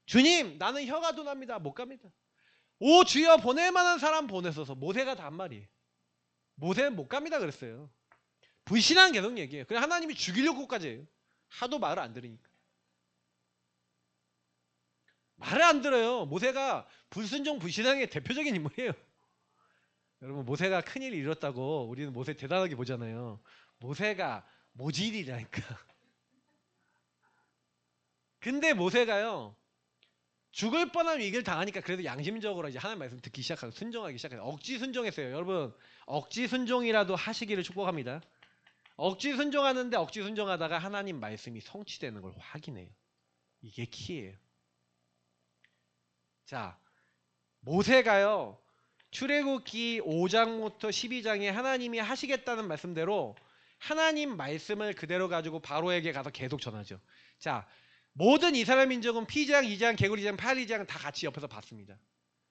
주님 나는 혀가 둔합니다. 못 갑니다. 오 주여 보낼 만한 사람 보내소서. 모세가 다 한 말이에요. 모세는 못 갑니다 그랬어요. 불신앙 계속 얘기해요. 그냥 하나님이 죽이려고까지 해요. 하도 말을 안 들으니까. 말을 안 들어요. 모세가 불순종 불신앙의 대표적인 인물이에요. 여러분 모세가 큰일 이뤘다고 우리는 모세 대단하게 보잖아요. 모세가 모질이라니까. 근데 모세가요 죽을 뻔한 위기를 당하니까 그래도 양심적으로 이제 하나님 말씀 듣기 시작하고 순종하기 시작해요. 억지 순종했어요. 여러분 억지 순종이라도 하시기를 축복합니다. 억지 순종하는데 억지 순종하다가 하나님 말씀이 성취되는 걸 확인해요. 이게 키예요. 자 모세가요 출애굽기 5장부터 12장에 하나님이 하시겠다는 말씀대로 하나님 말씀을 그대로 가지고 바로에게 가서 계속 전하죠. 자 모든 이스라엘 민족은 피장, 2장, 개구리 2장, 8장 다 같이 옆에서 봤습니다.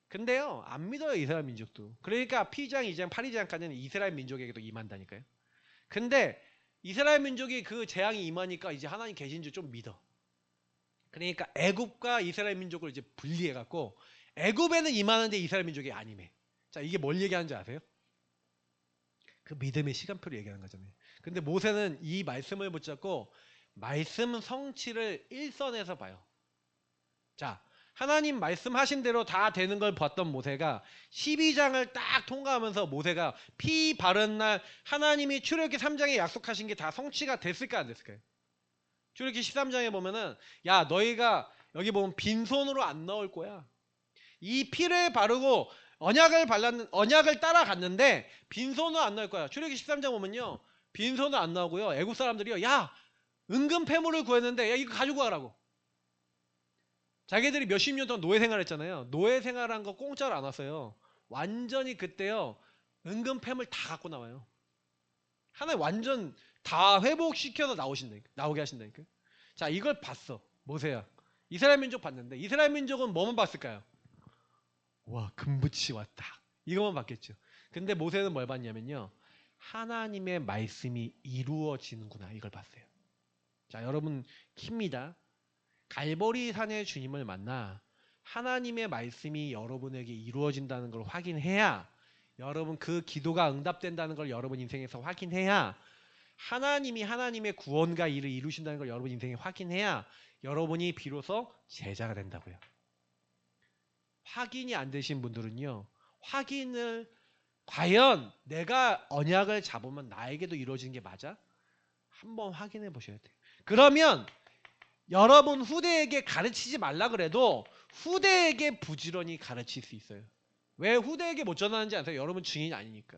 근데요 안 믿어요 이스라엘 민족도. 그러니까 피장, 2장, 8장까지는 이스라엘 민족에게도 임한다니까요. 근데 이스라엘 민족이 그 재앙이 임하니까 이제 하나님 계신 줄 좀 믿어. 그러니까 애굽과 이스라엘 민족을 이제 분리해갖고 애굽에는 임하는데 이스라엘 민족이 안 임해. 자 이게 뭘 얘기하는지 아세요? 그 믿음의 시간표를 얘기하는 거잖아요. 근데 모세는 이 말씀을 붙잡고 말씀 성취를 일선에서 봐요. 자 하나님 말씀하신 대로 다 되는 걸 봤던 모세가 12장을 딱 통과하면서 모세가 피 바른 날 하나님이 출애굽기 3장에 약속하신 게 다 성취가 됐을까 안 됐을까요? 출애굽기 13장에 보면은 야 너희가 여기 보면 빈손으로 안 나올 거야. 이 피를 바르고 언약을 따라갔는데 빈손으로 안 나올 거야. 출애굽기 13장 보면요 빈손으로 안 나오고요 애굽 사람들이요 야 은금 패물을 구했는데 야 이거 가지고 가라고. 자기들이 몇십 년 동안 노예 생활했잖아요. 노예 생활한 거 공짜로 안 왔어요. 완전히 그때요 은금 패물 다 갖고 나와요. 하나님 완전 다 회복시켜서 나오게 하신다니까요. 자 이걸 봤어 모세야. 이스라엘 민족 봤는데 이스라엘 민족은 뭐만 봤을까요? 와 금붙이 왔다 이것만 봤겠죠. 근데 모세는 뭘 봤냐면요 하나님의 말씀이 이루어지는구나 이걸 봤어요. 자 여러분 킵니다. 갈보리 산의 주님을 만나 하나님의 말씀이 여러분에게 이루어진다는 걸 확인해야 여러분 그 기도가 응답된다는 걸 여러분 인생에서 확인해야 하나님이 하나님의 구원과 일을 이루신다는 걸 여러분 인생에 확인해야 여러분이 비로소 제자가 된다고요. 확인이 안 되신 분들은요 확인을 과연 내가 언약을 잡으면 나에게도 이루어지는 게 맞아? 한번 확인해 보셔야 돼요. 그러면 여러분 후대에게 가르치지 말라 그래도 후대에게 부지런히 가르칠 수 있어요. 왜 후대에게 못 전하는지 아세요? 여러분 증인이 아니니까.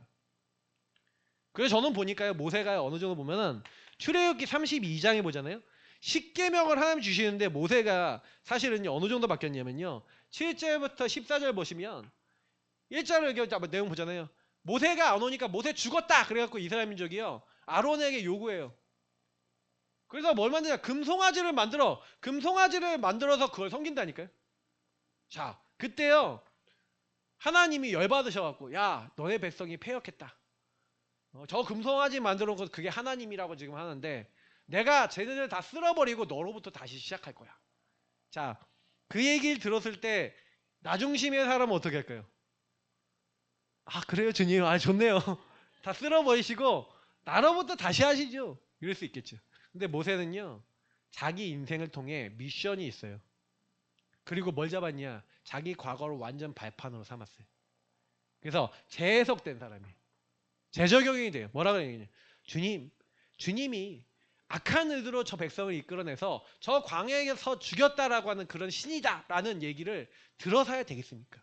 그래서 저는 보니까요 모세가 어느 정도 보면은 출애굽기 32장에 보잖아요. 십계명을 하나님 주시는데 모세가 사실은 어느 정도 바뀌었냐면요 7절부터 14절 보시면 1절을 내용 보잖아요. 모세가 안 오니까 모세 죽었다 그래갖고 이스라엘 민족이요 아론에게 요구해요. 그래서 뭘 만드냐 금송아지를 만들어서 그걸 섬긴다니까요. 자 그때요 하나님이 열받으셔갖고 야 너네 백성이 패역했다. 저 금송아지 만들어 놓은 것 그게 하나님이라고 지금 하는데 내가 쟤네들 다 쓸어버리고 너로부터 다시 시작할 거야. 자 그 얘기를 들었을 때 나중심의 사람은 어떻게 할까요? 아 그래요 주님 아 좋네요. 다 쓸어버리시고 나로부터 다시 하시죠. 이럴 수 있겠죠. 근데 모세는요, 자기 인생을 통해 미션이 있어요. 그리고 뭘 잡았냐? 자기 과거를 완전 발판으로 삼았어요. 그래서 재해석된 사람이에요. 재적용이 돼요. 뭐라 그러냐? 주님이 악한 의도로 저 백성을 이끌어내서 저 광야에서 죽였다라고 하는 그런 신이다라는 얘기를 들어서야 되겠습니까?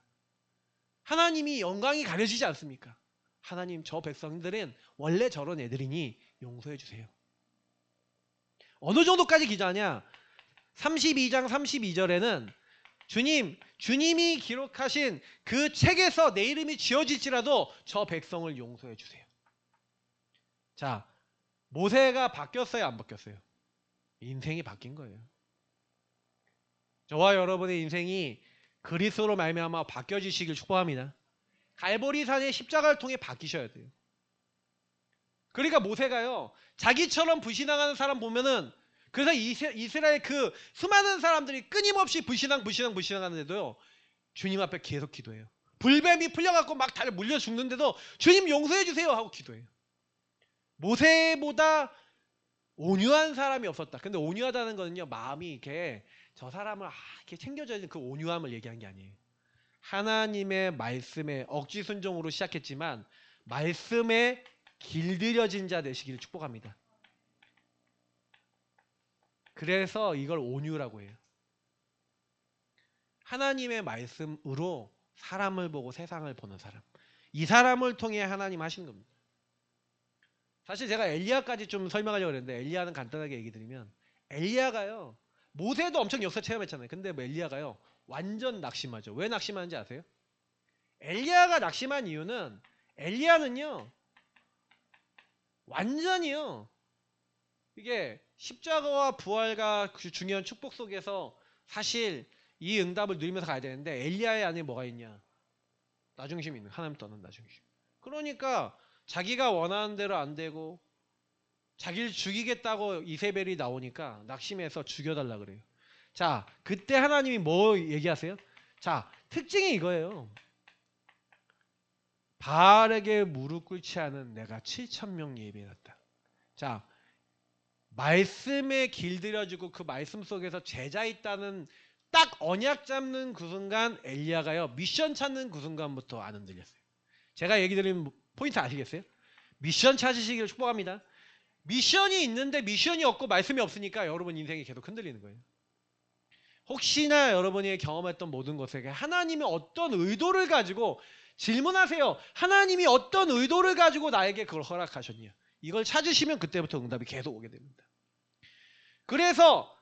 하나님이 영광이 가려지지 않습니까? 하나님, 저 백성들은 원래 저런 애들이니 용서해 주세요. 어느 정도까지 기도하냐? 32장 32절에는 주님이 기록하신 그 책에서 내 이름이 지어질지라도 저 백성을 용서해 주세요. 자, 모세가 바뀌었어요, 안 바뀌었어요? 인생이 바뀐 거예요. 저와 여러분의 인생이 그리스도로 말미암아 바뀌어지시길 축복합니다. 갈보리산의 십자가를 통해 바뀌셔야 돼요. 그러니까 모세가요, 자기처럼 불신앙하는 사람 보면은, 그래서 이스라엘 그 수많은 사람들이 끊임없이 불신앙하는데도요, 주님 앞에 계속 기도해요. 불뱀이 풀려갖고 막 다들 물려 죽는데도 주님 용서해 주세요 하고 기도해요. 모세보다 온유한 사람이 없었다. 근데 온유하다는 거는요, 마음이 이렇게 저 사람을 이렇게 챙겨줘야 되는 그 온유함을 얘기한 게 아니에요. 하나님의 말씀에 억지 순종으로 시작했지만 말씀에 길들여진 자 되시기를 축복합니다. 그래서 이걸 온유라고 해요. 하나님의 말씀으로 사람을 보고 세상을 보는 사람. 이 사람을 통해 하나님 하신 겁니다. 사실 제가 엘리야까지 좀 설명하려고 했는데, 엘리야는 간단하게 얘기 드리면, 엘리야가요, 모세도 엄청 역사 체험했잖아요. 근데 뭐 엘리야가요, 완전 낙심하죠. 왜 낙심하는지 아세요? 엘리야가 낙심한 이유는, 엘리야는요, 완전히요, 이게 십자가와 부활과 그 중요한 축복 속에서 사실 이 응답을 누리면서 가야 되는데, 엘리야의 안에 뭐가 있냐? 나중심이 있는, 하나님 떠난 나중심. 그러니까 자기가 원하는 대로 안 되고 자기를 죽이겠다고 이세벨이 나오니까 낙심해서 죽여달라 그래요. 자, 그때 하나님이 뭐 얘기하세요? 자, 특징이 이거예요. 바알에게 무릎 꿇지 않은 내가 7,000명 예비해놨다. 자, 말씀에 길들여지고 그 말씀 속에서 제자 있다는 딱 언약 잡는 그 순간, 엘리야가요, 미션 찾는 그 순간부터 안 흔들렸어요. 제가 얘기 드리는 포인트 아시겠어요? 미션 찾으시기를 축복합니다. 미션이 있는데 미션이 없고 말씀이 없으니까 여러분 인생이 계속 흔들리는 거예요. 혹시나 여러분이 경험했던 모든 것에 하나님이 어떤 의도를 가지고 질문하세요. 하나님이 어떤 의도를 가지고 나에게 그걸 허락하셨냐? 이걸 찾으시면 그때부터 응답이 계속 오게 됩니다. 그래서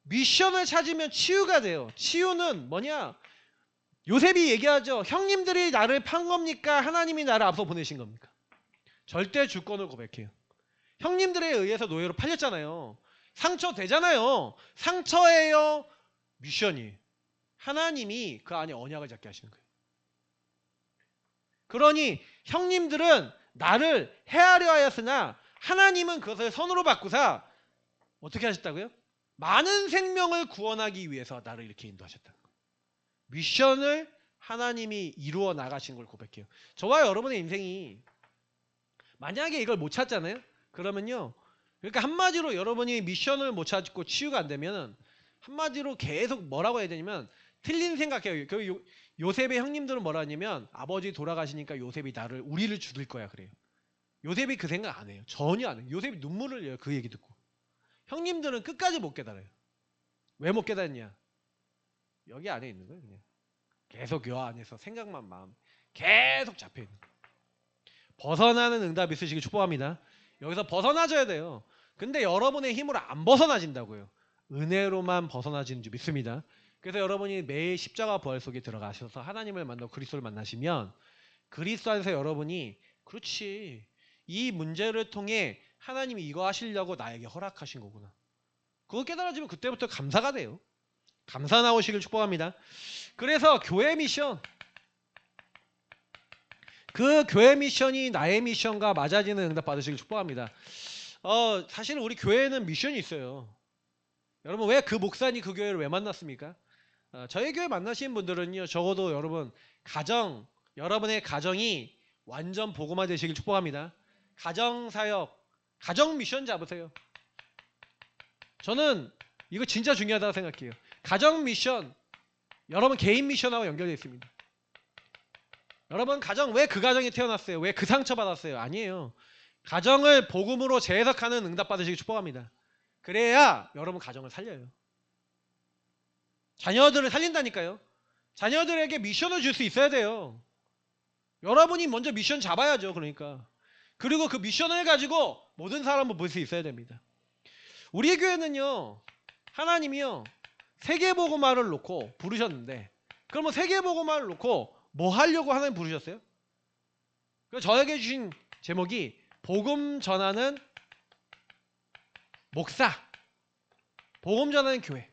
미션을 찾으면 치유가 돼요. 치유는 뭐냐? 요셉이 얘기하죠. 형님들이 나를 판 겁니까? 하나님이 나를 앞서 보내신 겁니까? 절대 주권을 고백해요. 형님들에 의해서 노예로 팔렸잖아요. 상처 되잖아요. 상처예요. 미션이. 하나님이 그 안에 언약을 잡게 하시는 거예요. 그러니 형님들은 나를 해하려 하였으나 하나님은 그것을 선으로 바꾸사 어떻게 하셨다고요? 많은 생명을 구원하기 위해서 나를 이렇게 인도하셨다는 거예요. 미션을 하나님이 이루어 나가신 걸 고백해요. 저와 여러분의 인생이 만약에 이걸 못 찾잖아요? 그러면요, 그러니까 한마디로 여러분이 미션을 못 찾고 치유가 안 되면 한마디로 계속 뭐라고 해야 되냐면 틀린 생각해요. 그 요셉의 형님들은 뭐라 하냐면 아버지 돌아가시니까 요셉이 우리를 죽일 거야 그래요. 요셉이 그 생각 안 해요. 전혀 안 해요. 요셉이 눈물을 흘려요. 그 얘기 듣고. 형님들은 끝까지 못 깨달아요. 왜 못 깨달았냐? 여기 안에 있는 거예요. 그냥 계속 요 안에서 생각만 마음 계속 잡혀 있는 거예요. 벗어나는 응답 있으시길 축복합니다. 여기서 벗어나줘야 돼요. 근데 여러분의 힘으로 안 벗어나진다고요. 은혜로만 벗어나지는 줄 믿습니다. 그래서 여러분이 매일 십자가 부활 속에 들어가셔서 하나님을 만나고 그리스도를 만나시면 그리스도 안에서 여러분이 그렇지, 이 문제를 통해 하나님이 이거 하시려고 나에게 허락하신 거구나. 그거 깨달아지면 그때부터 감사가 돼요. 감사 나오시길 축복합니다. 그래서 교회 미션, 그 교회 미션이 나의 미션과 맞아지는 응답 받으시길 축복합니다. 사실 우리 교회에는 미션이 있어요. 여러분 왜 그 목사님 그 교회를 왜 만났습니까? 저희 교회 만나신 분들은요, 적어도 여러분의 가정이 완전 복음화 되시길 축복합니다. 가정 사역, 가정 미션 잡으세요. 저는 이거 진짜 중요하다고 생각해요. 가정 미션, 여러분 개인 미션하고 연결되어 있습니다. 여러분 가정 왜 그 가정에 태어났어요? 왜 그 상처 받았어요? 아니에요. 가정을 복음으로 재해석하는 응답 받으시기 축복합니다. 그래야 여러분 가정을 살려요. 자녀들을 살린다니까요. 자녀들에게 미션을 줄 수 있어야 돼요. 여러분이 먼저 미션 잡아야죠. 그러니까. 그리고 그 미션을 가지고 모든 사람을 볼 수 있어야 됩니다. 우리 교회는요. 하나님이요. 세계복음화를 놓고 부르셨는데 그러면 세계복음화를 놓고 뭐 하려고 하나님 부르셨어요? 저에게 주신 제목이 복음 전하는 목사, 복음 전하는 교회.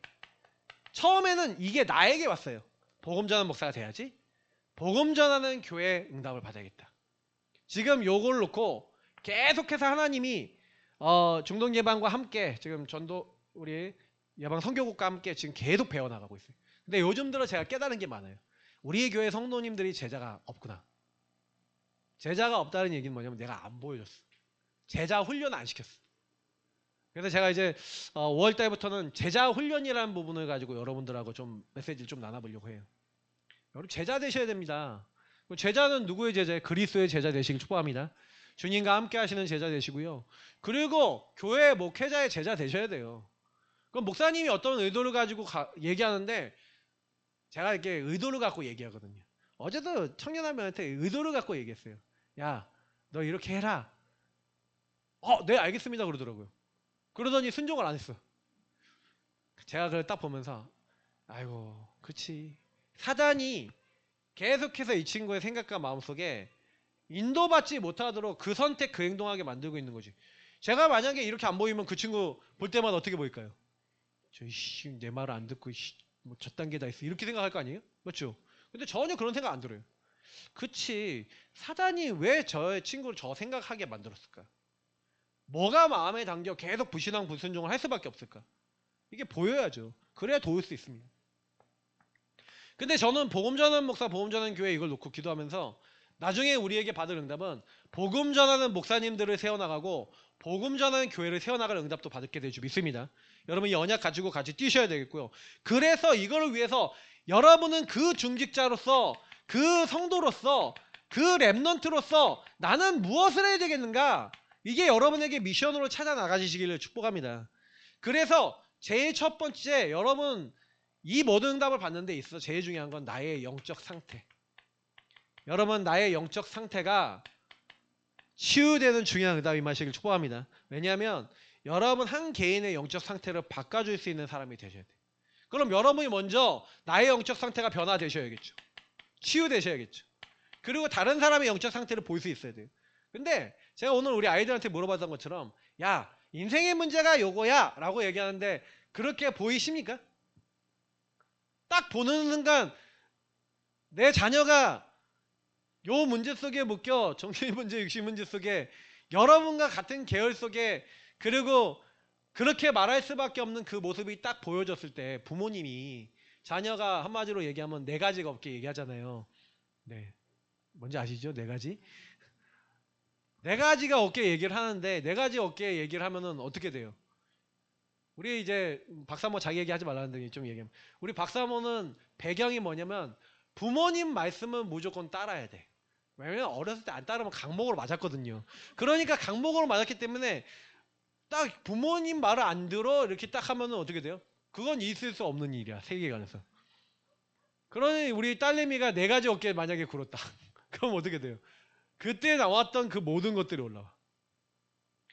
처음에는 이게 나에게 왔어요. 복음 전하는 목사가 돼야지. 복음 전하는 교회 응답을 받아야겠다. 지금 요걸 놓고 계속해서 하나님이 중동 예방과 함께 지금 전도 우리 예방 선교국과 함께 지금 계속 배워나가고 있어요. 근데 요즘 들어 제가 깨달은 게 많아요. 우리 교회 성도님들이 제자가 없구나. 제자가 없다는 얘기는 뭐냐면 내가 안 보여줬어. 제자 훈련 안 시켰어. 그래서 제가 이제 5월 달부터는 제자 훈련이라는 부분을 가지고 여러분들하고 좀 메시지를 좀 나눠보려고 해요. 여러분 제자 되셔야 됩니다. 제자는 누구의 제자예요? 그리스도의 제자 되시길 축복합니다. 주님과 함께 하시는 제자 되시고요. 그리고 교회 목회자의 제자 되셔야 돼요. 그럼 목사님이 어떤 의도를 가지고 얘기하는데 제가 이렇게 의도를 갖고 얘기하거든요. 어제도 청년하면한테 의도를 갖고 얘기했어요. 야, 너 이렇게 해라. 네, 알겠습니다. 그러더라고요. 그러더니 순종을 안 했어. 제가 그걸 딱 보면서 아이고, 그치. 사단이 계속해서 이 친구의 생각과 마음속에 인도받지 못하도록 그 선택, 그 행동하게 만들고 있는 거지. 제가 만약에 이렇게 안 보이면 그 친구 볼 때마다 어떻게 보일까요? 내 말을 안 듣고 뭐 저딴 게 다 있어. 이렇게 생각할 거 아니에요? 맞죠? 근데 전혀 그런 생각 안 들어요. 그치. 사단이 왜 저의 친구를 저 생각하게 만들었을까? 뭐가 마음에 담겨 계속 불신앙 불순종을 할 수밖에 없을까? 이게 보여야죠. 그래야 도울 수 있습니다. 근데 저는 복음 전하는 목사, 복음 전하는 교회 이걸 놓고 기도하면서 나중에 우리에게 받을 응답은 복음 전하는 목사님들을 세워나가고 복음 전하는 교회를 세워나갈 응답도 받게 될 줄 믿습니다. 여러분 이 언약 가지고 같이 뛰셔야 되겠고요. 그래서 이거를 위해서 여러분은 그 중직자로서 그 성도로서 그 렘넌트로서 나는 무엇을 해야 되겠는가? 이게 여러분에게 미션으로 찾아 나가시기를 축복합니다. 그래서 제일 첫 번째 여러분 이 모든 응답을 받는 데 있어 제일 중요한 건 나의 영적 상태. 여러분 나의 영적 상태가 치유되는 중요한 응답이 임하시길 축복합니다. 왜냐하면 여러분 한 개인의 영적 상태를 바꿔줄 수 있는 사람이 되셔야 돼요. 그럼 여러분이 먼저 나의 영적 상태가 변화되셔야겠죠. 치유되셔야겠죠. 그리고 다른 사람의 영적 상태를 볼 수 있어야 돼요. 근데 제가 오늘 우리 아이들한테 물어봤던 것처럼 야 인생의 문제가 요거야 라고 얘기하는데 그렇게 보이십니까? 딱 보는 순간 내 자녀가 요 문제 속에 묶여 정신 문제, 육신 문제 속에 여러분과 같은 계열 속에 그리고 그렇게 말할 수밖에 없는 그 모습이 딱 보여졌을 때 부모님이 자녀가 한마디로 얘기하면 네 가지가 없게 얘기하잖아요. 네, 뭔지 아시죠? 네 가지. 네 가지가 없게 얘기를 하는데 네 가지 없게 얘기를 하면은 어떻게 돼요? 우리 이제 박사모 자기 얘기하지 말라는데 좀 얘기하면 우리 박사모는 배경이 뭐냐면 부모님 말씀은 무조건 따라야 돼. 왜냐면 어렸을 때 안 따르면 강목으로 맞았거든요. 그러니까 강목으로 맞았기 때문에 딱 부모님 말을 안 들어 이렇게 딱 하면은 어떻게 돼요? 그건 있을 수 없는 일이야 세계관에서. 그러니 우리 딸내미가 네 가지 어깨 만약에 굴었다. 그럼 어떻게 돼요? 그때 나왔던 그 모든 것들이 올라와.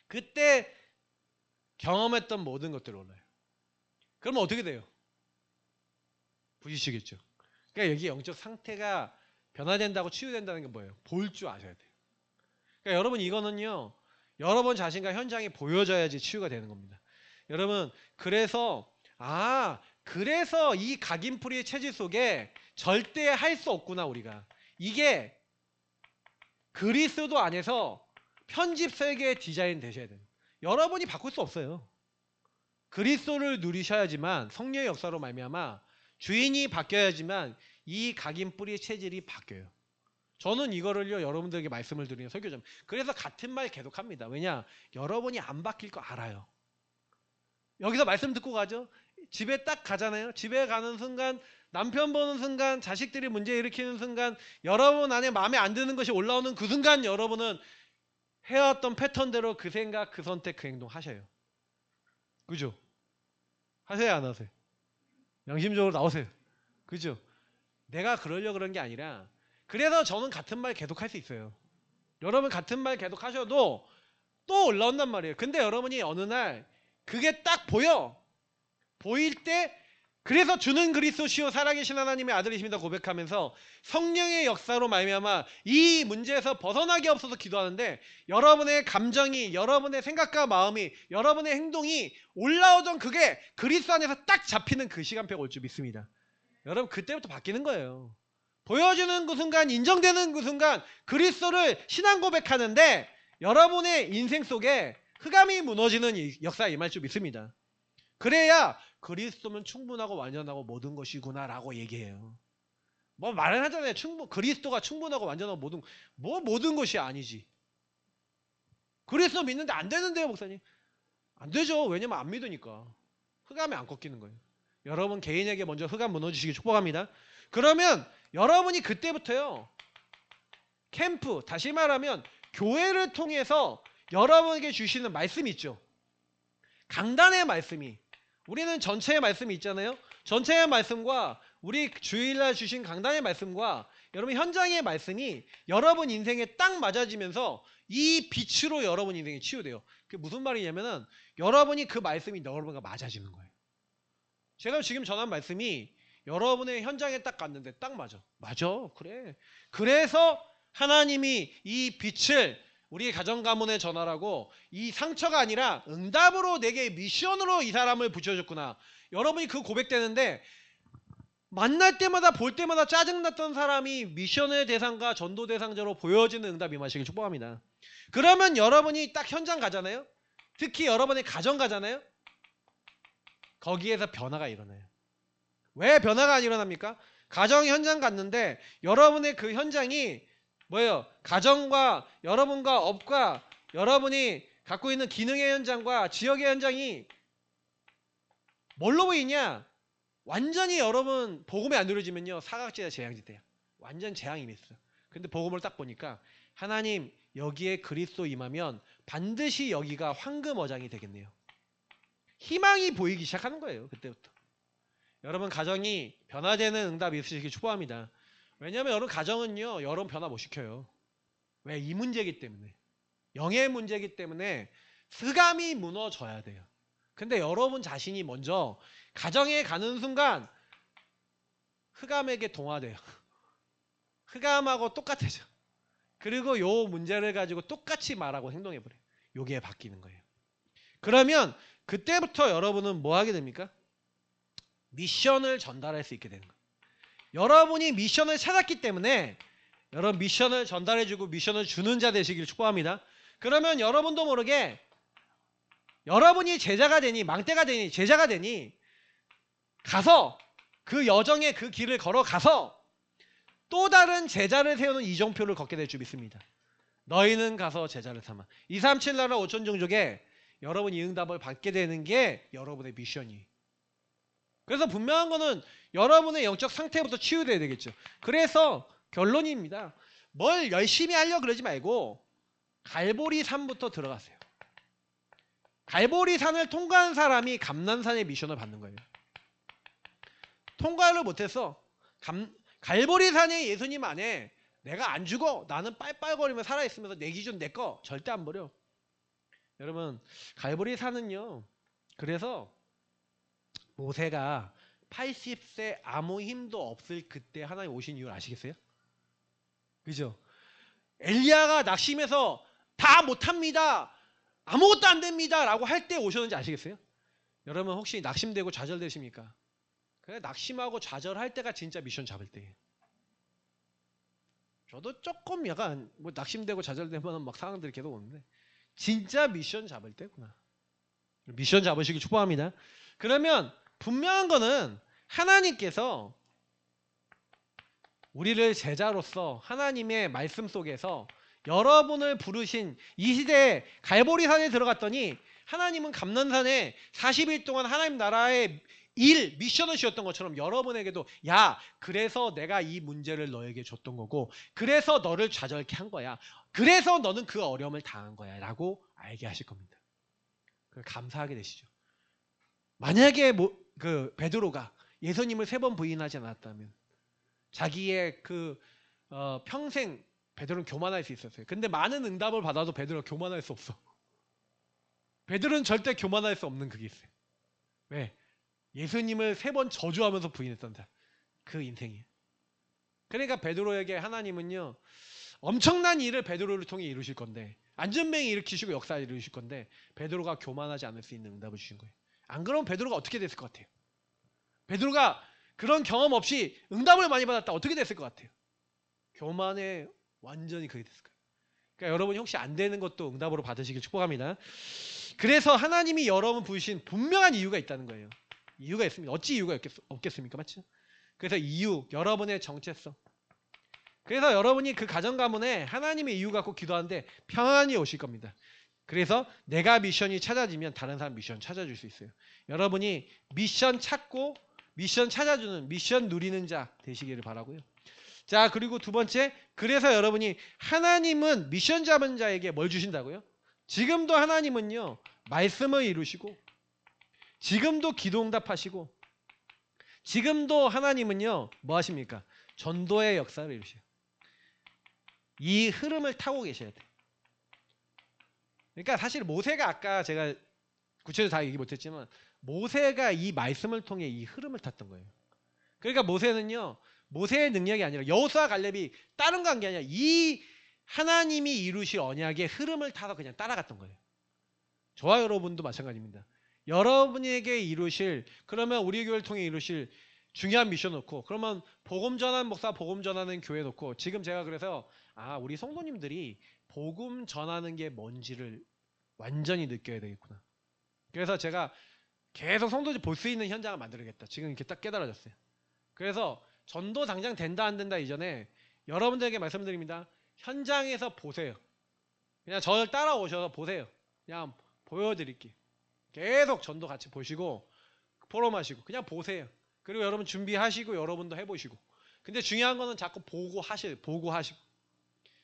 그때 경험했던 모든 것들이 올라요. 그러면 어떻게 돼요? 부딪히겠죠. 그러니까 여기 영적 상태가 변화된다고 치유된다는 게 뭐예요? 볼 줄 아셔야 돼요. 그러니까 여러분 이거는요. 여러분 자신과 현장에 보여져야지 치유가 되는 겁니다. 여러분 그래서 그래서 이 각인풀이의 체질 속에 절대 할 수 없구나 우리가. 이게 그리스도 안에서 편집 설계의 디자인 되셔야 돼요. 여러분이 바꿀 수 없어요. 그리스도를 누리셔야지만 성령의 역사로 말미암아 주인이 바뀌어야지만 이 각인뿌리의 체질이 바뀌어요. 저는 이거를요 여러분들에게 말씀을 드리는 설교자입니다. 그래서 같은 말 계속합니다. 왜냐? 여러분이 안 바뀔 거 알아요. 여기서 말씀 듣고 가죠. 집에 딱 가잖아요. 집에 가는 순간 남편 보는 순간 자식들이 문제 일으키는 순간 여러분 안에 마음에 안 드는 것이 올라오는 그 순간 여러분은 해왔던 패턴대로 그 생각, 그 선택, 그 행동 하셔요. 그죠? 하세요, 안 하세요? 양심적으로 나오세요. 그죠? 내가 그러려고 그런 게 아니라 그래서 저는 같은 말 계속 할 수 있어요. 여러분 같은 말 계속 하셔도 또 올라온단 말이에요. 근데 여러분이 어느 날 그게 딱 보일 때 그래서 주는 그리스도시요 살아계신 하나님의 아들이십니다 고백하면서 성령의 역사로 말미암아 이 문제에서 벗어나기 없어서 기도하는데 여러분의 감정이 여러분의 생각과 마음이 여러분의 행동이 올라오던 그게 그리스도 안에서 딱 잡히는 그 시간표가 올 줄 믿습니다. 여러분 그때부터 바뀌는 거예요. 보여주는 그 순간 인정되는 그 순간 그리스도를 신앙 고백하는데 여러분의 인생 속에 흑암이 무너지는 역사에 임할 줄 믿습니다. 그래야 그리스도면 충분하고 완전하고 모든 것이구나 라고 얘기해요. 뭐 말은 하잖아요. 그리스도가 충분하고 완전하고 모든 것이 아니지. 그리스도 믿는데 안 되는데요 목사님. 안 되죠. 왜냐면 안 믿으니까. 흑암에 안 꺾이는 거예요. 여러분 개인에게 먼저 흑암 무너지시기 축복합니다. 그러면 여러분이 그때부터요. 캠프 다시 말하면 교회를 통해서 여러분에게 주시는 말씀이 있죠. 강단의 말씀이 우리는 전체의 말씀이 있잖아요. 전체의 말씀과 우리 주일날 주신 강단의 말씀과 여러분 현장의 말씀이 여러분 인생에 딱 맞아지면서 이 빛으로 여러분 인생이 치유돼요. 그게 무슨 말이냐면은 여러분이 그 말씀이 여러분과 맞아지는 거예요. 제가 지금 전한 말씀이 여러분의 현장에 딱 갔는데 딱 맞아. 그래. 그래서 하나님이 이 빛을 우리 가정 가문에 전하라고 이 상처가 아니라 응답으로 내게 미션으로 이 사람을 붙여줬구나. 여러분이 그 고백되는데 만날 때마다 볼 때마다 짜증났던 사람이 미션의 대상과 전도 대상자로 보여지는 응답이 임하시길 축복합니다. 그러면 여러분이 딱 현장 가잖아요. 특히 여러분의 가정 가잖아요. 거기에서 변화가 일어나요. 왜 변화가 안 일어납니까? 가정 현장 갔는데 여러분의 그 현장이 뭐예요? 가정과 여러분과 업과 여러분이 갖고 있는 기능의 현장과 지역의 현장이 뭘로 보이냐? 완전히 여러분 복음이 안 누려지면요 사각지대 재앙지대야. 완전 재앙이 있어. 근데 복음을 딱 보니까 하나님 여기에 그리스도 임하면 반드시 여기가 황금 어장이 되겠네요. 희망이 보이기 시작하는 거예요. 그때부터. 여러분 가정이 변화되는 응답이 있으시길 축복합니다. 왜냐하면 여러분 가정은요 여러분 변화 못 시켜요. 왜? 이 문제이기 때문에. 영의 문제이기 때문에 흑암이 무너져야 돼요. 근데 여러분 자신이 먼저 가정에 가는 순간 흑암에게 동화돼요. 흑암하고 똑같아져. 그리고 요 문제를 가지고 똑같이 말하고 행동해버려요. 요게 바뀌는 거예요. 그러면 그때부터 여러분은 뭐 하게 됩니까? 미션을 전달할 수 있게 되는 거예요. 여러분이 미션을 찾았기 때문에 여러분 미션을 전달해주고 미션을 주는 자 되시길 축복합니다. 그러면 여러분도 모르게 여러분이 제자가 되니 망대가 되니 제자가 되니 가서 그 여정에 그 길을 걸어가서 또 다른 제자를 세우는 이정표를 걷게 될 줄 믿습니다. 너희는 가서 제자를 삼아. 237 나라 5천 종족에 여러분이 응답을 받게 되는 게 여러분의 미션이에요. 그래서 분명한 거는 여러분의 영적 상태부터 치유돼야 되겠죠. 그래서 결론입니다. 뭘 열심히 하려고 그러지 말고 갈보리 산부터 들어가세요. 갈보리 산을 통과한 사람이 감난산의 미션을 받는 거예요. 통과를 못해서 갈보리 산의 예수님 안에 내가 안 죽어 나는 빨빨거리며 살아있으면서 내 기준 내 거 절대 안 버려. 여러분 갈보리 산은요 그래서 모세가 80세 아무 힘도 없을 그때 하나님 오신 이유를 아시겠어요? 그죠? 엘리야가 낙심해서 다 못합니다. 아무것도 안 됩니다. 라고 할 때 오셨는지 아시겠어요? 여러분 혹시 낙심되고 좌절되십니까? 그래 낙심하고 좌절할 때가 진짜 미션 잡을 때예요. 저도 조금 약간 뭐 낙심되고 좌절되면 막 상황들이 계속 오는데 진짜 미션 잡을 때구나. 미션 잡으시기 축복합니다. 그러면 분명한 거는 하나님께서 우리를 제자로서 하나님의 말씀 속에서 여러분을 부르신 이 시대에 갈보리산에 들어갔더니 하나님은 감난산에 40일 동안 하나님 나라의 미션을 주셨던 것처럼 여러분에게도 야, 그래서 내가 이 문제를 너에게 줬던 거고 그래서 너를 좌절케 한 거야. 그래서 너는 그 어려움을 당한 거야 라고 알게 하실 겁니다. 감사하게 되시죠. 만약에 베드로가 예수님을 3번 부인하지 않았다면 자기의 평생 베드로는 교만할 수 있었어요. 근데 많은 응답을 받아도 베드로가 교만할 수 없어. 베드로는 절대 교만할 수 없는 그게 있어요. 왜? 예수님을 3번 저주하면서 부인했던 자. 그 인생이에요. 그러니까 베드로에게 하나님은요. 엄청난 일을 베드로를 통해 이루실 건데 안전뱅이 일으키시고 역사 이루실 건데 베드로가 교만하지 않을 수 있는 응답을 주신 거예요. 안 그러면 베드로가 어떻게 됐을 것 같아요? 베드로가 그런 경험 없이 응답을 많이 받았다 어떻게 됐을 것 같아요? 교만에 완전히 그게 됐을 거예요. 그러니까 여러분이 혹시 안 되는 것도 응답으로 받으시길 축복합니다. 그래서 하나님이 여러분 부르신 분명한 이유가 있다는 거예요. 이유가 있습니다. 어찌 이유가 없겠습니까? 맞죠? 그래서 이유, 여러분의 정체성. 그래서 여러분이 그 가정 가문에 하나님의 이유 갖고 기도하는데 평안이 오실 겁니다. 그래서 내가 미션이 찾아지면 다른 사람 미션 찾아줄 수 있어요. 여러분이 미션 찾고 미션 찾아주는 미션 누리는 자 되시기를 바라고요. 자, 그리고 두 번째, 그래서 여러분이 하나님은 미션 잡은 자에게 뭘 주신다고요? 지금도 하나님은요 말씀을 이루시고 지금도 기도 응답하시고 지금도 하나님은요 뭐 하십니까? 전도의 역사를 이루셔요. 이 흐름을 타고 계셔야 돼요. 그러니까 사실 모세가 아까 제가 구체적으로 다 얘기 못했지만 모세가 이 말씀을 통해 이 흐름을 탔던 거예요. 그러니까 모세는요 모세의 능력이 아니라 여호수아 갈렙이 다른 거 한 게 아니라 이 하나님이 이루실 언약의 흐름을 타서 그냥 따라갔던 거예요. 저와 여러분도 마찬가지입니다. 여러분에게 이루실 그러면 우리 교회를 통해 이루실 중요한 미션 놓고 그러면 복음 전하는 목사 복음 전하는 교회 놓고 지금 제가 그래서 우리 성도님들이 복음 전하는 게 뭔지를 완전히 느껴야 되겠구나. 그래서 제가 계속 성도들 볼 수 있는 현장을 만들어야겠다. 지금 이렇게 딱 깨달아졌어요. 그래서 전도 당장 된다 안 된다 이전에 여러분들에게 말씀드립니다. 현장에서 보세요. 그냥 저를 따라오셔서 보세요. 그냥 보여드릴게요. 계속 전도 같이 보시고 포럼하시고 그냥 보세요. 그리고 여러분 준비하시고 여러분도 해보시고. 근데 중요한 거는 자꾸 보고 하시고.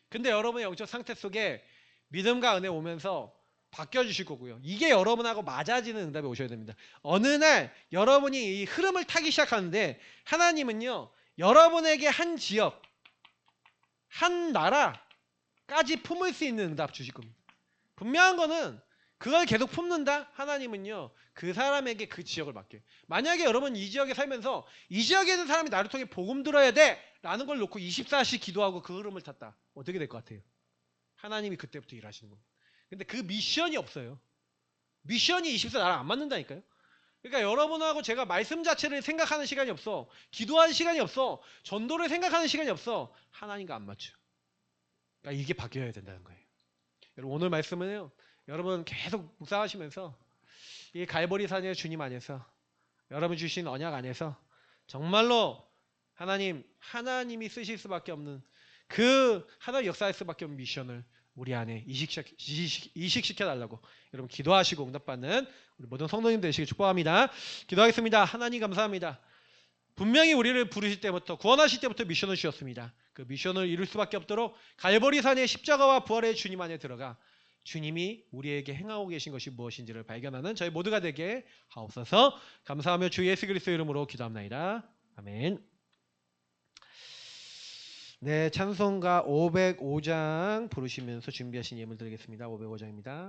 근데 여러분의 영적 상태 속에 믿음과 은혜 오면서 바뀌어주실 거고요. 이게 여러분하고 맞아지는 응답이 오셔야 됩니다. 어느 날 여러분이 이 흐름을 타기 시작하는데 하나님은요. 여러분에게 한 지역, 한 나라까지 품을 수 있는 응답 주실 겁니다. 분명한 거는 그걸 계속 품는다? 하나님은요. 그 사람에게 그 지역을 맡겨요. 만약에 여러분 이 지역에 살면서 이 지역에 있는 사람이 나를 통해 복음 들어야 돼 라는 걸 놓고 24시 기도하고 그 흐름을 탔다. 어떻게 될 것 같아요? 하나님이 그때부터 일하시는 겁니다. 근데 그 미션이 없어요. 미션이 24 나랑 안 맞는다니까요. 그러니까 여러분하고 제가 말씀 자체를 생각하는 시간이 없어. 기도하는 시간이 없어. 전도를 생각하는 시간이 없어. 하나님과 안 맞죠. 그러니까 이게 바뀌어야 된다는 거예요. 여러분 오늘 말씀은요. 여러분 계속 묵상하시면서 이 갈보리산의 주님 안에서 여러분 주신 언약 안에서 정말로 하나님이 쓰실 수밖에 없는 그 하나님 역사할 수밖에 없는 미션을 우리 안에 이식시켜 달라고 여러분 기도하시고 응답받는 우리 모든 성도님 되시길 축복합니다. 기도하겠습니다. 하나님 감사합니다. 분명히 우리를 부르실 때부터 구원하실 때부터 미션을 주셨습니다. 그 미션을 이룰 수밖에 없도록 갈보리산의 십자가와 부활의 주님 안에 들어가 주님이 우리에게 행하고 계신 것이 무엇인지를 발견하는 저희 모두가 되게 하옵소서. 감사하며 주 예수 그리스도 이름으로 기도합나이다. 아멘. 네, 찬송가 505장 부르시면서 준비하신 예물 드리겠습니다. 505장입니다.